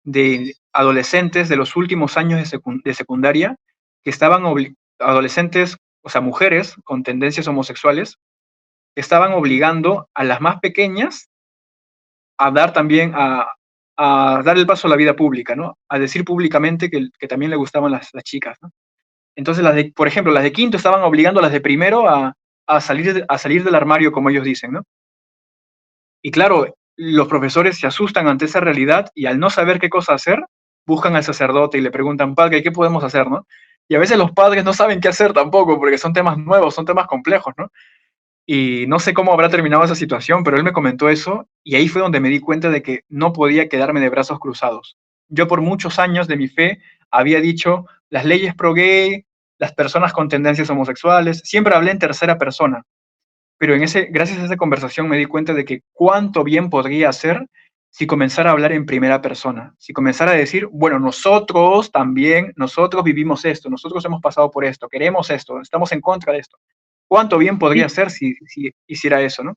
de adolescentes de los últimos años de secundaria que estaban, adolescentes, o sea, mujeres con tendencias homosexuales, que estaban obligando a las más pequeñas a dar también, a dar el paso a la vida pública, ¿no? A decir públicamente que también le gustaban las chicas, ¿no? Entonces, por ejemplo, las de quinto estaban obligando a las de primero a salir del armario, como ellos dicen, ¿no? Y claro, los profesores se asustan ante esa realidad y al no saber qué cosa hacer, buscan al sacerdote y le preguntan, padre, ¿qué podemos hacer, no? Y a veces los padres no saben qué hacer tampoco, porque son temas nuevos, son temas complejos, ¿no? Y no sé cómo habrá terminado esa situación, pero él me comentó eso y ahí fue donde me di cuenta de que no podía quedarme de brazos cruzados. Yo por muchos años de mi fe había dicho las leyes pro gay, las personas con tendencias homosexuales, siempre hablé en tercera persona, pero gracias a esa conversación me di cuenta de que cuánto bien podría hacer si comenzara a hablar en primera persona, si comenzara a decir, bueno, nosotros también, nosotros vivimos esto, nosotros hemos pasado por esto, queremos esto, estamos en contra de esto. ¿Cuánto bien podría ser si hiciera eso, no?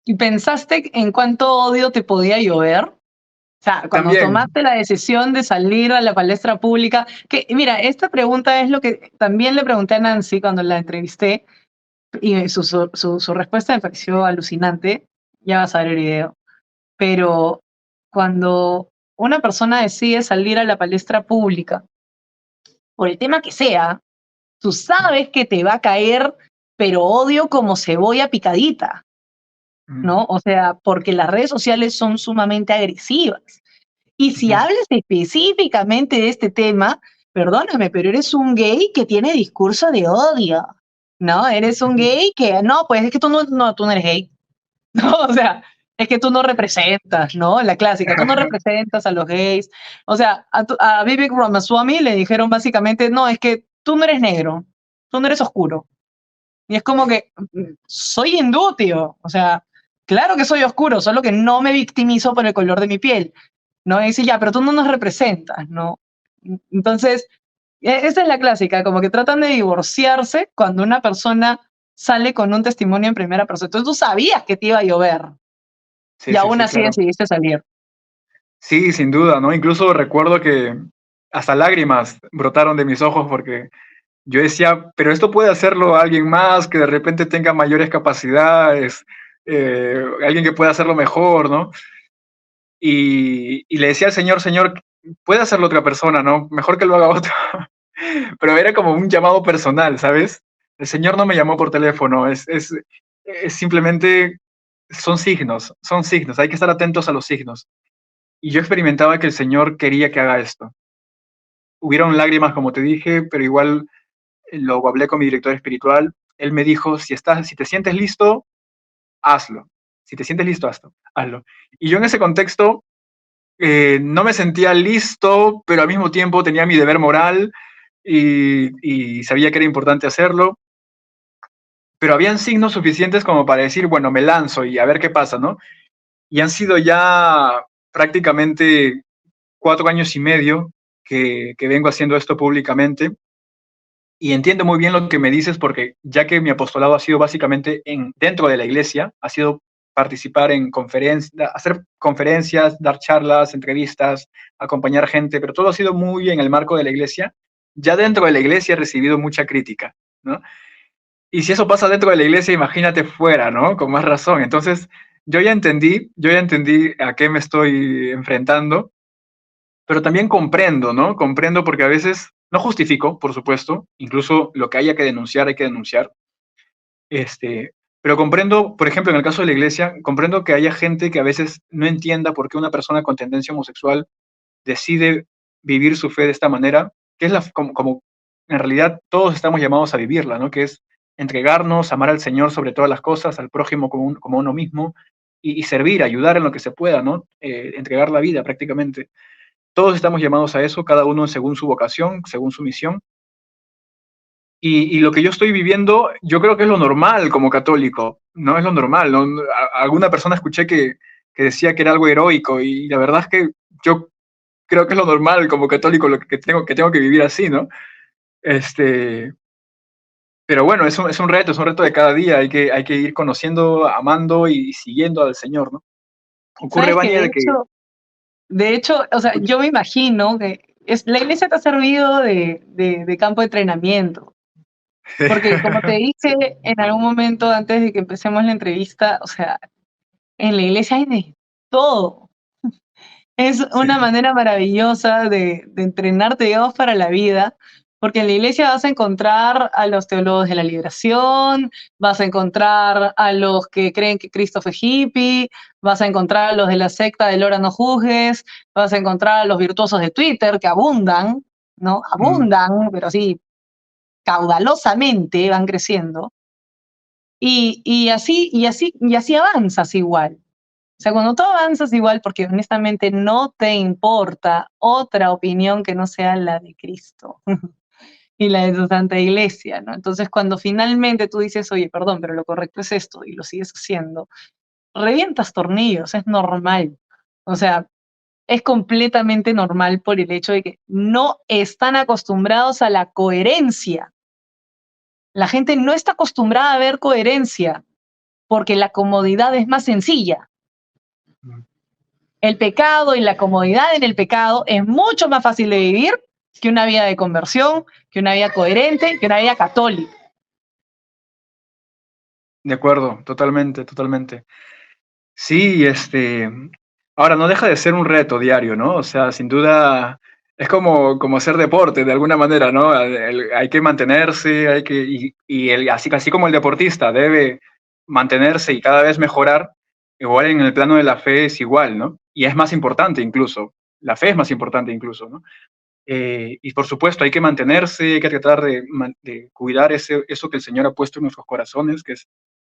¿Y pensaste en cuánto odio te podía llover? O sea, cuando También. tomaste la decisión de salir a la palestra pública, que mira, esta pregunta es lo que también le pregunté a Nancy cuando la entrevisté y su respuesta me pareció alucinante, ya vas a ver el video, pero cuando una persona decide salir a la palestra pública, por el tema que sea, tú sabes que te va a caer, pero odio como cebolla picadita, ¿no? O sea, porque las redes sociales son sumamente agresivas. Y si hablas específicamente de este tema, perdóname, pero eres un gay que tiene discurso de odio, ¿no? Eres un gay que, no, pues es que tú no eres gay, ¿no? O sea, es que tú no representas, ¿no? La clásica, tú no representas a los gays. O sea, a Vivek Ramaswamy le dijeron básicamente, no, es que tú no eres negro, tú no eres oscuro. Y es como que, soy hindú, tío. O sea, claro que soy oscuro, solo que no me victimizo por el color de mi piel. ¿No? Y dice, ya, pero tú no nos representas, ¿no? Entonces, esa es la clásica, como que tratan de divorciarse cuando una persona sale con un testimonio en primera persona. Entonces tú sabías que te iba a llover Sí, y sí, aún sí, así claro. decidiste salir. Sí, sin duda, ¿no? Incluso recuerdo que hasta lágrimas brotaron de mis ojos porque yo decía, pero esto puede hacerlo alguien más que de repente tenga mayores capacidades, alguien que pueda hacerlo mejor, ¿no? Y le decía al Señor, Señor, puede hacerlo otra persona, ¿no? Mejor que lo haga otro. Pero era como un llamado personal, ¿sabes? El Señor no me llamó por teléfono, es simplemente, son signos, hay que estar atentos a los signos. Y yo experimentaba que el Señor quería que haga esto. Hubieron lágrimas, como te dije, pero igual lo hablé con mi director espiritual. Él me dijo, si te sientes listo, hazlo. Si te sientes listo, hazlo. Y yo en ese contexto no me sentía listo, pero al mismo tiempo tenía mi deber moral y sabía que era importante hacerlo. Pero habían signos suficientes como para decir, bueno, me lanzo y a ver qué pasa, ¿no? Y han sido ya prácticamente 4 años y medio que vengo haciendo esto públicamente. Y entiendo muy bien lo que me dices porque ya que mi apostolado ha sido básicamente dentro de la iglesia, ha sido participar en conferencias, hacer conferencias, dar charlas, entrevistas, acompañar gente, pero todo ha sido muy en el marco de la iglesia. Ya dentro de la iglesia he recibido mucha crítica, ¿no? Y si eso pasa dentro de la iglesia, imagínate fuera, ¿no? Con más razón. Entonces, yo ya entendí a qué me estoy enfrentando, pero también comprendo, ¿no? Comprendo porque a veces, no justifico, por supuesto, incluso lo que haya que denunciar, hay que denunciar, pero comprendo, por ejemplo, en el caso de la iglesia, comprendo que haya gente que a veces no entienda por qué una persona con tendencia homosexual decide vivir su fe de esta manera, que es como en realidad todos estamos llamados a vivirla, ¿no? Que es entregarnos, amar al Señor sobre todas las cosas, al prójimo como uno mismo, y servir, ayudar en lo que se pueda, ¿no? Entregar la vida prácticamente. Todos estamos llamados a eso, cada uno según su vocación, según su misión. Y lo que yo estoy viviendo, yo creo que es lo normal como católico, no es lo normal. ¿No? Alguna persona escuché que decía que era algo heroico y la verdad es que yo creo que es lo normal como católico lo que tengo que vivir así, ¿no? Pero bueno, es un reto de cada día, hay que ir conociendo, amando y siguiendo al Señor, ¿no? Ocurre, Sabes que Vania, de que... de hecho, o sea, yo me imagino que la iglesia te ha servido de campo de entrenamiento. Porque como te dije en algún momento antes de que empecemos la entrevista, o sea, en la iglesia hay de todo. Es Sí. una manera maravillosa de entrenarte, digamos, para la vida, porque en la iglesia vas a encontrar a los teólogos de la liberación, vas a encontrar a los que creen que Cristo fue hippie, vas a encontrar a los de la secta del Ora no juzgues, vas a encontrar a los virtuosos de Twitter que abundan, ¿no? Mm. Abundan, pero así caudalosamente van creciendo. Y así avanzas igual. O sea, cuando tú avanzas igual, porque honestamente no te importa otra opinión que no sea la de Cristo y la de tu Santa Iglesia, ¿no? Entonces, cuando finalmente tú dices, oye, perdón, pero lo correcto es esto, y lo sigues haciendo, revientas tornillos, es normal. O sea, es completamente normal por el hecho de que no están acostumbrados a la coherencia. La gente no está acostumbrada a ver coherencia porque la comodidad es más sencilla. El pecado y la comodidad en el pecado es mucho más fácil de vivir que una vida de conversión, que una vida coherente, que una vida católica. De acuerdo, totalmente, totalmente. Sí, ahora no deja de ser un reto diario, ¿no? O sea, sin duda es como hacer deporte de alguna manera, ¿no? Hay que mantenerse, así como el deportista debe mantenerse y cada vez mejorar, igual en el plano de la fe es igual, ¿no? Y es más importante incluso, la fe es más importante incluso, ¿no? Y por supuesto, hay que mantenerse, hay que tratar de cuidar eso que el Señor ha puesto en nuestros corazones, que es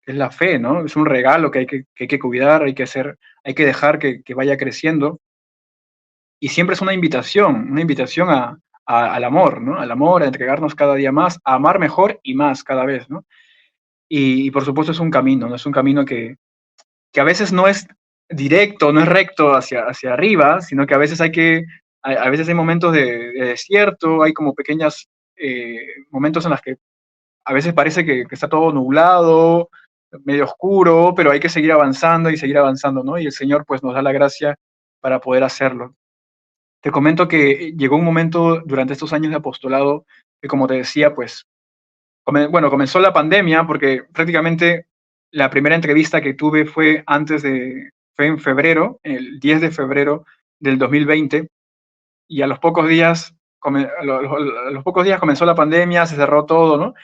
la fe, ¿no? Es un regalo que hay que cuidar, hay que dejar que vaya creciendo. Y siempre es una invitación al amor, ¿no? Al amor, a entregarnos cada día más, a amar mejor y más cada vez, ¿no? Y por supuesto es un camino, ¿no? Es un camino que a veces no es directo, no es recto hacia arriba, sino que a veces a veces hay momentos de desierto, hay como pequeños momentos en los que a veces parece que está todo nublado, medio oscuro, pero hay que seguir avanzando y seguir avanzando, ¿no? Y el Señor pues nos da la gracia para poder hacerlo. Te comento que llegó un momento durante estos años de apostolado que, como te decía, pues, bueno, comenzó la pandemia porque prácticamente la primera entrevista que tuve fue en febrero, el 10 de febrero del 2020, y a los pocos días, a los pocos días comenzó la pandemia, se cerró todo, ¿no?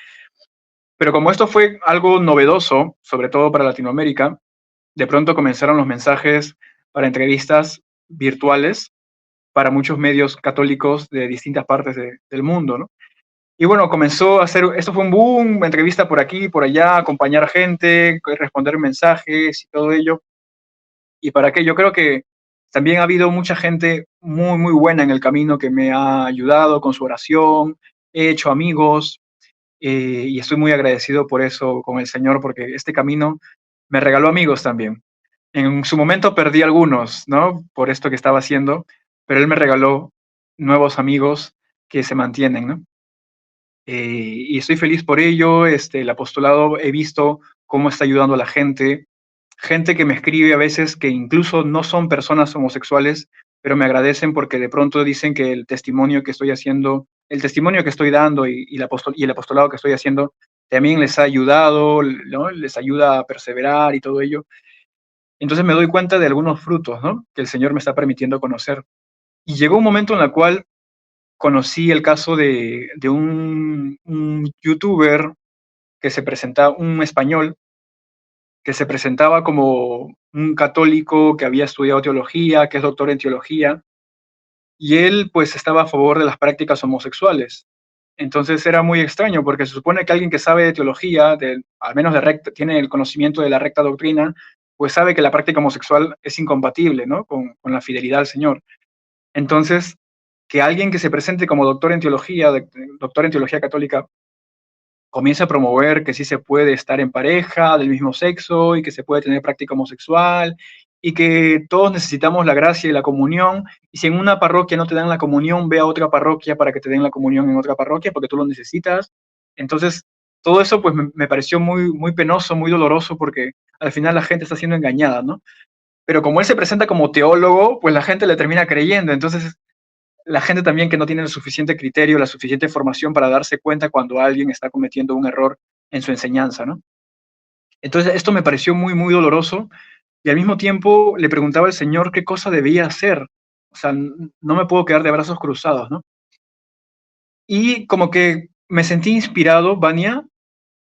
Pero como esto fue algo novedoso, sobre todo para Latinoamérica, de pronto comenzaron los mensajes para entrevistas virtuales para muchos medios católicos de distintas partes del mundo, ¿no? Y bueno, esto fue un boom, entrevista por aquí, por allá, acompañar gente, responder mensajes y todo ello. ¿Y para qué? Yo creo que también ha habido mucha gente muy, muy buena en el camino que me ha ayudado con su oración, he hecho amigos, y estoy muy agradecido por eso con el Señor, porque este camino me regaló amigos también. En su momento perdí algunos, ¿no? Por esto que estaba haciendo, pero Él me regaló nuevos amigos que se mantienen, ¿no? Y estoy feliz por ello. El apostolado he visto cómo está ayudando a la gente que me escribe a veces que incluso no son personas homosexuales, pero me agradecen porque de pronto dicen que el testimonio que estoy haciendo, el testimonio que estoy dando y el apostolado que estoy haciendo también les ha ayudado, ¿no? Les ayuda a perseverar y todo ello. Entonces me doy cuenta de algunos frutos, ¿no? Que el Señor me está permitiendo conocer. Y llegó un momento en el cual conocí el caso de un youtuber que se presentaba, un español, que se presentaba como un católico que había estudiado teología, que es doctor en teología, y él pues estaba a favor de las prácticas homosexuales. Entonces era muy extraño porque se supone que alguien que sabe de teología, al menos tiene el conocimiento de la recta doctrina, pues sabe que la práctica homosexual es incompatible, ¿no? Con la fidelidad al Señor. Entonces, que alguien que se presente como doctor en teología católica, comienza a promover que sí se puede estar en pareja del mismo sexo y que se puede tener práctica homosexual y que todos necesitamos la gracia y la comunión, y si en una parroquia no te dan la comunión, ve a otra parroquia para que te den la comunión en otra parroquia porque tú lo necesitas. Entonces, todo eso pues me pareció muy, muy penoso, muy doloroso, porque al final la gente está siendo engañada, ¿no? Pero como él se presenta como teólogo, pues la gente le termina creyendo. Entonces la gente también que no tiene el suficiente criterio, la suficiente formación para darse cuenta cuando alguien está cometiendo un error en su enseñanza, ¿no? Entonces esto me pareció muy, muy doloroso, y al mismo tiempo le preguntaba al Señor qué cosa debía hacer. O sea, no me puedo quedar de brazos cruzados, ¿no? Y como que me sentí inspirado, Vania,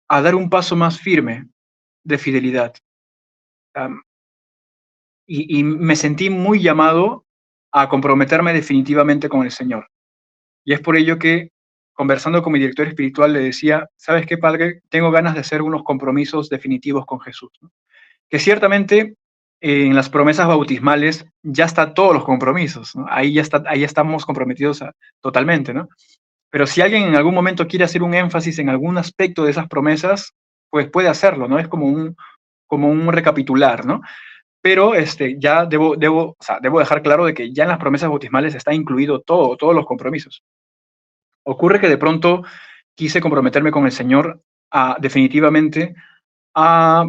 a dar un paso más firme de fidelidad. Um, y me sentí muy llamado a comprometerme definitivamente con el Señor. Y es por ello que, conversando con mi director espiritual, le decía, ¿sabes qué, padre? Tengo ganas de hacer unos compromisos definitivos con Jesús, ¿no? Que ciertamente en las promesas bautismales ya están todos los compromisos, ¿no? Ahí estamos comprometidos totalmente, ¿no? Pero si alguien en algún momento quiere hacer un énfasis en algún aspecto de esas promesas, pues puede hacerlo, ¿no? Es como un recapitular, ¿no? Pero ya o sea, debo dejar claro de que ya en las promesas bautismales está incluido todos los compromisos. Ocurre que de pronto quise comprometerme con el Señor definitivamente a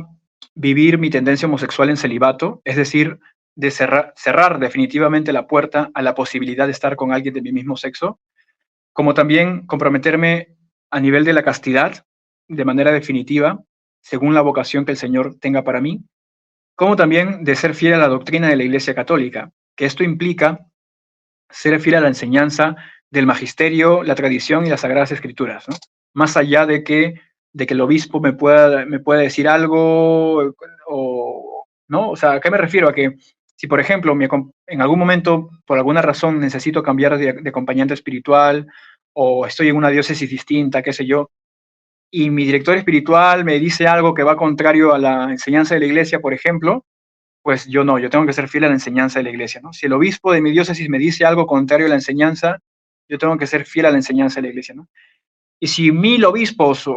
vivir mi tendencia homosexual en celibato, es decir, de cerrar definitivamente la puerta a la posibilidad de estar con alguien de mi mismo sexo, como también comprometerme a nivel de la castidad de manera definitiva, según la vocación que el Señor tenga para mí, como también de ser fiel a la doctrina de la Iglesia Católica, que esto implica ser fiel a la enseñanza del magisterio, la tradición y las sagradas escrituras, ¿no? Más allá de que el obispo me pueda decir algo, ¿no? O sea, ¿a qué me refiero? A que Si, por ejemplo, en algún momento, por alguna razón, necesito cambiar de acompañante espiritual o estoy en una diócesis distinta, qué sé yo, y mi director espiritual me dice algo que va contrario a la enseñanza de la iglesia, por ejemplo, pues yo no, yo tengo que ser fiel a la enseñanza de la iglesia, ¿no? Si el obispo de mi diócesis me dice algo contrario a la enseñanza, yo tengo que ser fiel a la enseñanza de la iglesia, ¿no? Y si 1000 obispos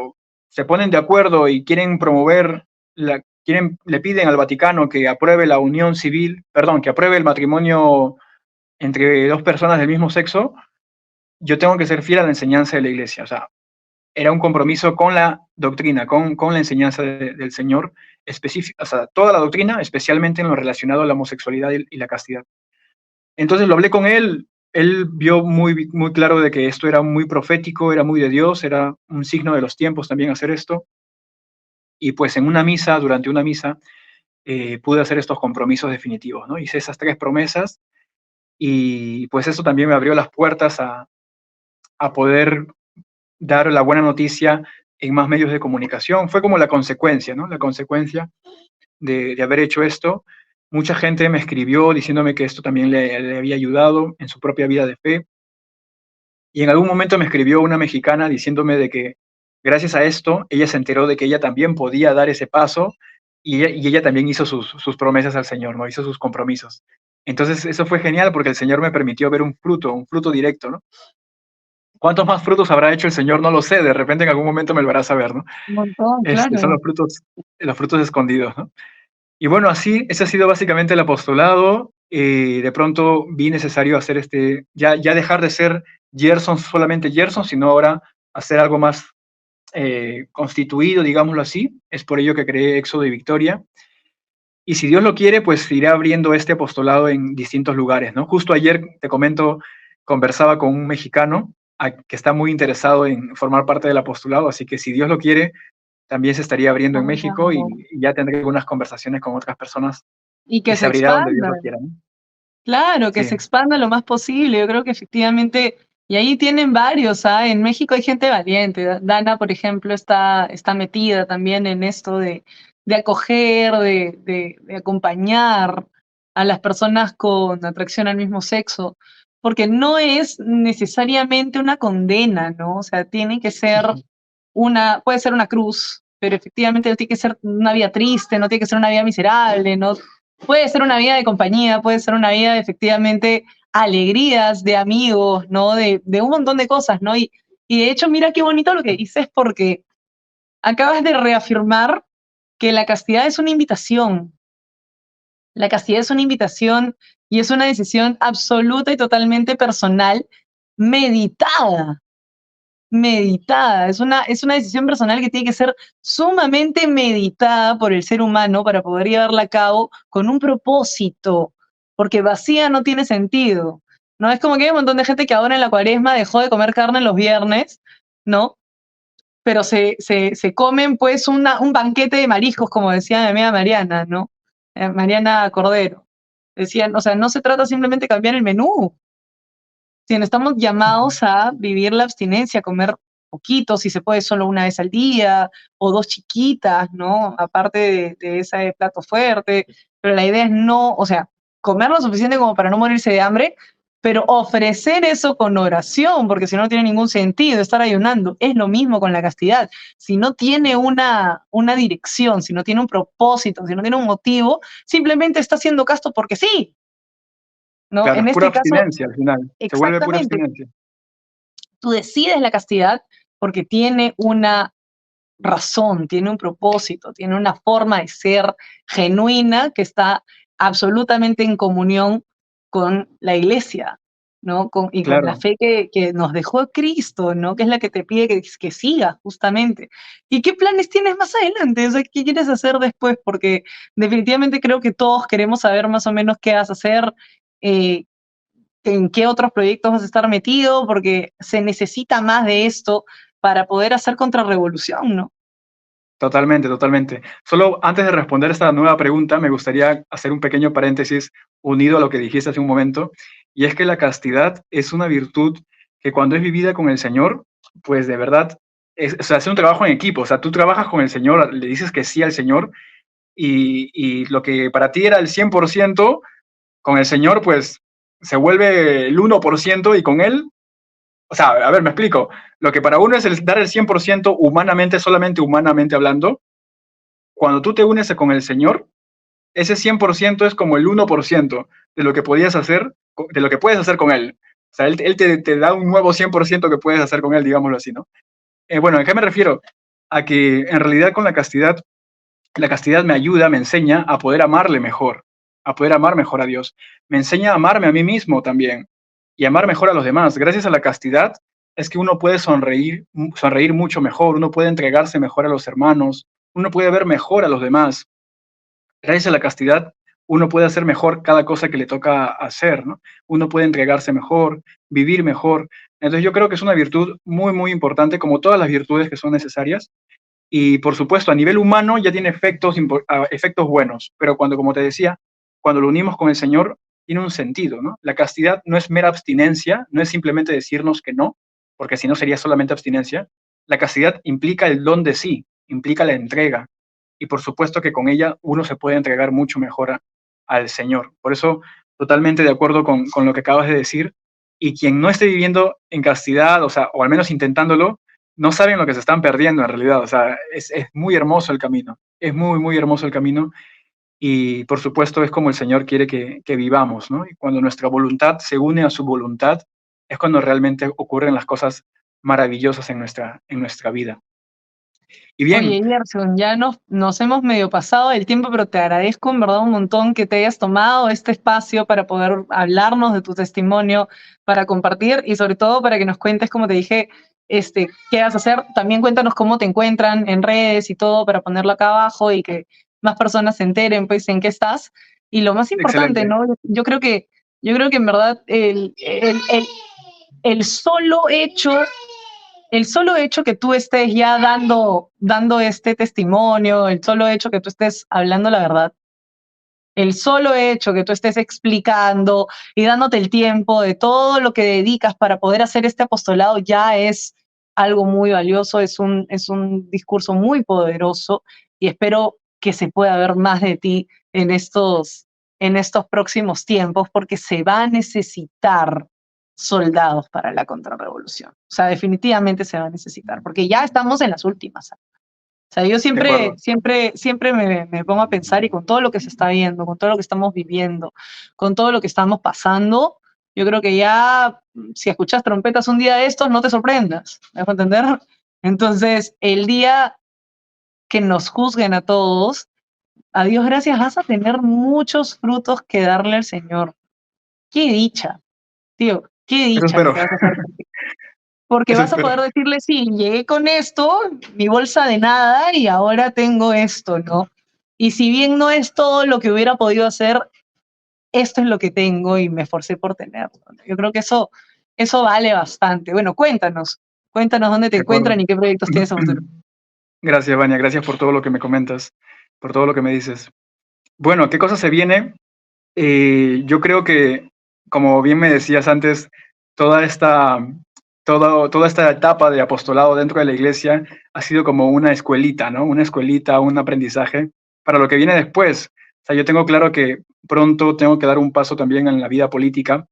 se ponen de acuerdo y quieren promover, le piden al Vaticano que apruebe la unión civil, perdón, que apruebe el matrimonio entre dos personas del mismo sexo, yo tengo que ser fiel a la enseñanza de la iglesia. O sea, era un compromiso con la doctrina, con la enseñanza del Señor, específica, o sea, toda la doctrina, especialmente en lo relacionado a la homosexualidad y la castidad. Entonces lo hablé con él vio muy, muy claro de que esto era muy profético, era muy de Dios, era un signo de los tiempos también hacer esto. Y pues en una misa, durante una misa, pude hacer estos compromisos definitivos, ¿no? Hice esas 3 promesas y pues eso también me abrió las puertas a poder dar la buena noticia en más medios de comunicación. Fue como la consecuencia, ¿no? La consecuencia de haber hecho esto. Mucha gente me escribió diciéndome que esto también le había ayudado en su propia vida de fe. Y en algún momento me escribió una mexicana diciéndome de que gracias a esto ella se enteró de que ella también podía dar ese paso y ella también hizo sus promesas al Señor, ¿no? Hizo sus compromisos. Entonces eso fue genial porque el Señor me permitió ver un fruto directo, ¿no? ¿Cuántos más frutos habrá hecho el Señor? No lo sé, de repente en algún momento me lo hará saber, ¿no? Un montón, Son claro. los frutos escondidos, ¿no? Y bueno, así, ese ha sido básicamente el apostolado. De pronto vi necesario hacer ya dejar de ser Gerson, solamente Gerson, sino ahora hacer algo más constituido, digámoslo así. Es por ello que creé Éxodo y Victoria. Y si Dios lo quiere, pues iré abriendo este apostolado en distintos lugares, ¿no? Justo ayer, te comento, conversaba con un mexicano que está muy interesado en formar parte del apostolado, así que si Dios lo quiere, también se estaría abriendo en México Wow. y ya tendré algunas conversaciones con otras personas Y y que se se abrirá donde Dios expanda. lo quiera, ¿no? Claro, que Sí, se expanda lo más posible. Yo creo que efectivamente, y ahí tienen varios, ¿ah? En México hay gente valiente. Dana, por ejemplo, está metida también en esto de acoger, de acompañar a las personas con atracción al mismo sexo, porque no es necesariamente una condena, ¿no? O sea, tiene que ser puede ser una cruz, pero efectivamente no tiene que ser una vida triste, no tiene que ser una vida miserable, no, puede ser una vida de compañía, puede ser una vida de efectivamente alegrías, de amigos, ¿no? De un montón de cosas, ¿no? Y de hecho, mira qué bonito lo que dices porque acabas de reafirmar que la castidad es una invitación. La castidad es una invitación y es una decisión absoluta y totalmente personal, meditada, meditada. Es una decisión personal que tiene que ser sumamente meditada por el ser humano para poder llevarla a cabo con un propósito, porque vacía no tiene sentido. No es como que hay un montón de gente que ahora en la cuaresma dejó de comer carne los viernes, ¿no? Pero se comen pues un banquete de mariscos, como decía mi amiga Mariana, ¿no? Mariana Cordero. Decían, o sea, no se trata simplemente de cambiar el menú, sino estamos llamados a vivir la abstinencia, a comer poquito, si se puede solo una vez al día, o dos chiquitas, ¿no? Aparte de ese plato fuerte, pero la idea es no, o sea, comer lo suficiente como para no morirse de hambre, pero ofrecer eso con oración, porque si no, no tiene ningún sentido estar ayunando. Es lo mismo con la castidad. Si no tiene una dirección, si no tiene un propósito, si no tiene un motivo, simplemente está siendo casto porque sí, ¿no? claro, En es pura este caso, abstinencia al final, se vuelve pura exactamente, abstinencia. tú decides la castidad porque tiene una razón, tiene un propósito, tiene una forma de ser genuina que está absolutamente en comunión con la iglesia, ¿no? Y con la Claro, fe que nos dejó Cristo, ¿no? Que es la que te pide que sigas, justamente. ¿Y qué planes tienes más adelante? O sea, ¿qué quieres hacer después? Porque definitivamente creo que todos queremos saber más o menos qué vas a hacer, eh, en qué otros proyectos vas a estar metido, porque se necesita más de esto para poder hacer contrarrevolución, ¿no? totalmente, totalmente. Solo antes de responder esta nueva pregunta, me gustaría hacer un pequeño paréntesis unido a lo que dijiste hace un momento, y es que la castidad es una virtud que cuando es vivida con el Señor, pues de verdad, o sea, es un trabajo en equipo, o sea, tú trabajas con el Señor, le dices que sí al Señor, y lo que para ti era el 100%, Con el Señor, pues, se vuelve el 1% y con Él, o sea, a ver, me explico. Lo que para uno es dar el 100% humanamente, solamente humanamente hablando, cuando tú te unes con el Señor, ese 100% es como el 1% de lo que podías hacer, de lo que puedes hacer con Él. O sea, Él te da un nuevo 100% que puedes hacer con Él, digámoslo así, ¿no? Bueno, ¿a qué me refiero? A que en realidad con la castidad me ayuda, me enseña a poder amarle mejor, a poder amar mejor a Dios. Me enseña a amarme a mí mismo también y amar mejor a los demás. Gracias a la castidad es que uno puede sonreír mucho mejor, uno puede entregarse mejor a los hermanos, uno puede ver mejor a los demás. Gracias a la castidad uno puede hacer mejor cada cosa que le toca hacer, ¿no? Uno puede entregarse mejor, vivir mejor. Entonces yo creo que es una virtud muy, muy importante, como todas las virtudes que son necesarias, y por supuesto, a nivel humano ya tiene efectos buenos, pero cuando, como te decía, cuando lo unimos con el Señor, tiene un sentido, ¿no? La castidad no es mera abstinencia, no es simplemente decirnos que no, porque si no sería solamente abstinencia. La castidad implica el don de sí, implica la entrega, y por supuesto que con ella uno se puede entregar mucho mejor al Señor. Por eso, totalmente de acuerdo con lo que acabas de decir, y quien no esté viviendo en castidad, o sea, o al menos intentándolo, no saben lo que se están perdiendo en realidad. O sea, es muy hermoso el camino. Es muy, muy hermoso el camino. Y por supuesto es como el Señor quiere que vivamos, ¿no? Y cuando nuestra voluntad se une a su voluntad, es cuando realmente ocurren las cosas maravillosas en nuestra vida. Y bien, Oye, Gerson, ya nos hemos medio pasado el tiempo, pero te agradezco en verdad un montón que te hayas tomado este espacio para poder hablarnos de tu testimonio, para compartir y sobre todo para que nos cuentes, como te dije, qué vas a hacer. También cuéntanos cómo te encuentran en redes y todo para ponerlo acá abajo y que más personas se enteren, pues, en qué estás. Y lo más importante, excelente. ¿no? Yo creo que en verdad el solo hecho que tú estés ya dando este testimonio, el solo hecho que tú estés hablando la verdad, el solo hecho que tú estés explicando y dándote el tiempo de todo lo que dedicas para poder hacer este apostolado ya es algo muy valioso, es un discurso muy poderoso y espero que se pueda ver más de ti en estos próximos tiempos porque se va a necesitar soldados para la contrarrevolución. O sea, definitivamente se va a necesitar porque ya estamos en las últimas. O sea, yo De siempre, acuerdo. siempre, siempre me pongo a pensar y con todo lo que se está viendo, con todo lo que estamos viviendo, con todo lo que estamos pasando, yo creo que ya, si escuchas trompetas un día de estos, no te sorprendas, ¿me dejo entender? Entonces, el día que nos juzguen a todos, a Dios gracias, vas a tener muchos frutos que darle al Señor. Qué dicha, tío, qué Eso dicha lo espero. que vas a hacer. Porque Eso vas a espero. poder decirle, sí, llegué con esto, mi bolsa de nada, y ahora tengo esto, ¿no? Y si bien no es todo lo que hubiera podido hacer, esto es lo que tengo y me esforcé por tenerlo, ¿no? Yo creo que eso vale bastante. Bueno, cuéntanos dónde te De acuerdo. encuentran y qué proyectos tienes a futuro. Gracias, Vania. Gracias por todo lo que me comentas, por todo lo que me dices. Bueno, ¿qué cosa se viene? Yo creo que, como bien me decías antes, toda esta, toda esta etapa de apostolado dentro de la iglesia ha sido como una escuelita, ¿no? Una escuelita, un aprendizaje para lo que viene después. O sea, yo tengo claro que pronto tengo que dar un paso también en la vida política,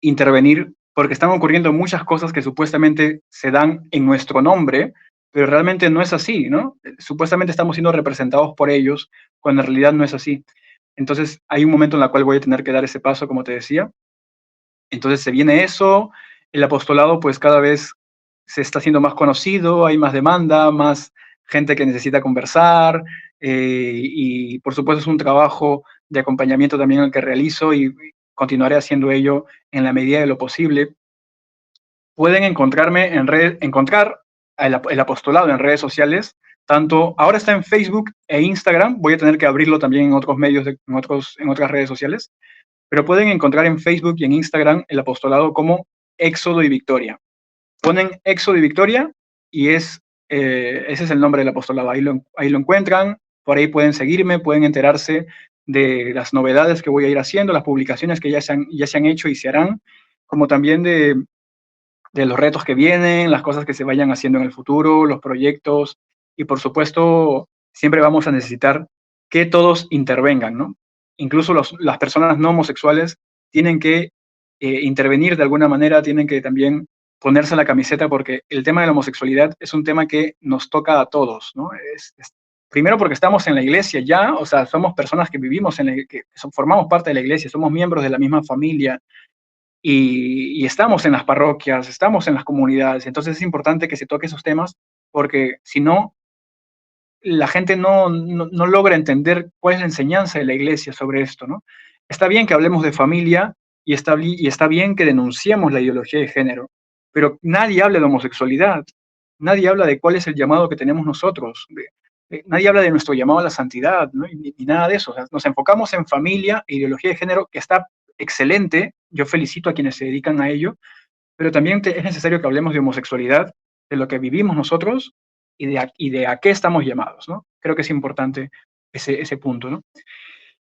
intervenir, porque están ocurriendo muchas cosas que supuestamente se dan en nuestro nombre, pero realmente no es así, ¿no? Supuestamente estamos siendo representados por ellos, cuando en realidad no es así. Entonces hay un momento en el cual voy a tener que dar ese paso, como te decía. Entonces se viene eso, el apostolado pues cada vez se está haciendo más conocido, hay más demanda, más gente que necesita conversar, y por supuesto es un trabajo de acompañamiento también el que realizo y continuaré haciendo ello en la medida de lo posible. Pueden encontrarme encontrar el apostolado en redes sociales, tanto ahora está en Facebook e Instagram, voy a tener que abrirlo también en otros medios, en otras redes sociales, pero pueden encontrar en Facebook y en Instagram el apostolado como Éxodo y Victoria. Ponen Éxodo y Victoria y ese es el nombre del apostolado. Ahí lo encuentran, por ahí pueden seguirme, pueden enterarse de las novedades que voy a ir haciendo, las publicaciones que ya se han hecho y se harán, como también de los retos que vienen, las cosas que se vayan haciendo en el futuro, los proyectos, y por supuesto, siempre vamos a necesitar que todos intervengan, ¿no? incluso las personas no homosexuales tienen que intervenir de alguna manera, tienen que también ponerse la camiseta, porque el tema de la homosexualidad es un tema que nos toca a todos, ¿no? Primero porque estamos en la iglesia ya, o sea, somos personas que vivimos formamos parte de la iglesia, somos miembros de la misma familia, y estamos en las parroquias, estamos en las comunidades, entonces es importante que se toque esos temas, porque si no, la gente no logra entender cuál es la enseñanza de la iglesia sobre esto, ¿no? Está bien que hablemos de familia y está bien que denunciemos la ideología de género, pero nadie habla de homosexualidad, nadie habla de cuál es el llamado que tenemos nosotros, nadie habla de nuestro llamado a la santidad, ¿no? Ni nada de eso. O sea, nos enfocamos en familia e ideología de género, que está excelente, yo felicito a quienes se dedican a ello, pero también es necesario que hablemos de homosexualidad, de lo que vivimos nosotros y de a qué estamos llamados, ¿no? Creo que es importante ese punto, ¿no?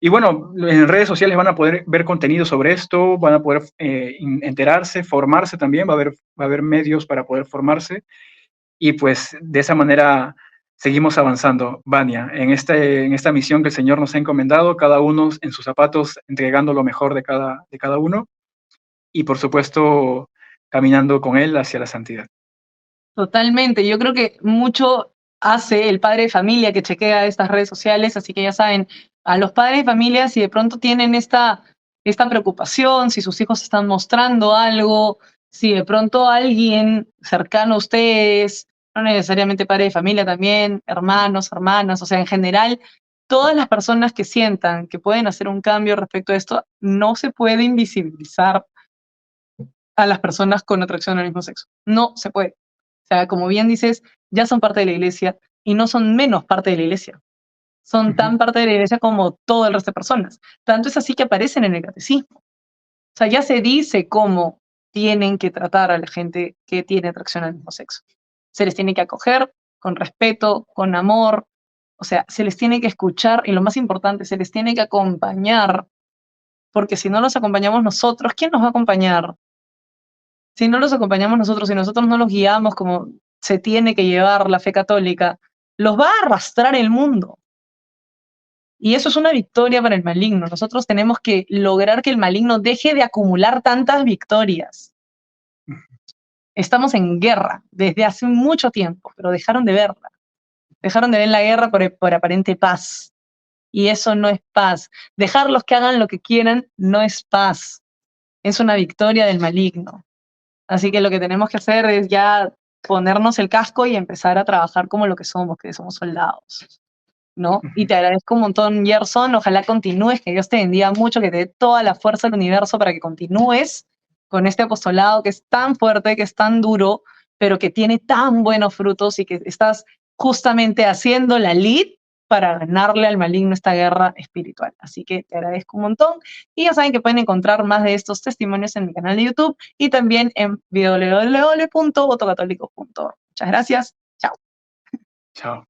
Y bueno, en redes sociales van a poder ver contenido sobre esto, van a poder enterarse, formarse también, va a haber medios para poder formarse, y pues de esa manera seguimos avanzando, Vania, en esta misión que el Señor nos ha encomendado, cada uno en sus zapatos, entregando lo mejor de cada uno, y por supuesto, caminando con Él hacia la santidad. Totalmente, yo creo que mucho hace el padre de familia que chequea estas redes sociales, así que ya saben, a los padres de familia, si de pronto tienen esta preocupación, si sus hijos están mostrando algo, si de pronto alguien cercano a ustedes, no necesariamente padre de familia también, hermanos, hermanas, o sea, en general, todas las personas que sientan que pueden hacer un cambio respecto a esto, no se puede invisibilizar a las personas con atracción al mismo sexo. No se puede. O sea, como bien dices, ya son parte de la iglesia y no son menos parte de la iglesia. Son tan parte de la iglesia como todo el resto de personas. Tanto es así que aparecen en el catecismo. O sea, ya se dice cómo tienen que tratar a la gente que tiene atracción al mismo sexo. Se les tiene que acoger con respeto, con amor. O sea, se les tiene que escuchar y lo más importante, se les tiene que acompañar. Porque si no los acompañamos nosotros, ¿quién nos va a acompañar? Si no los acompañamos nosotros, si nosotros no los guiamos como se tiene que llevar la fe católica, los va a arrastrar el mundo. Y eso es una victoria para el maligno. Nosotros tenemos que lograr que el maligno deje de acumular tantas victorias. Estamos en guerra desde hace mucho tiempo, pero dejaron de verla. Dejaron de ver la guerra por aparente paz. Y eso no es paz. Dejarlos que hagan lo que quieran no es paz. Es una victoria del maligno. Así que lo que tenemos que hacer es ya ponernos el casco y empezar a trabajar como lo que somos soldados, ¿no? Y te agradezco un montón, Gerson, ojalá continúes, que Dios te bendiga mucho, que te dé toda la fuerza del universo para que continúes con este apostolado que es tan fuerte, que es tan duro, pero que tiene tan buenos frutos y que estás justamente haciendo la lid para ganarle al maligno esta guerra espiritual. Así que te agradezco un montón y ya saben que pueden encontrar más de estos testimonios en mi canal de YouTube y también en www.votocatólico.org. Muchas gracias. Chao. Chao.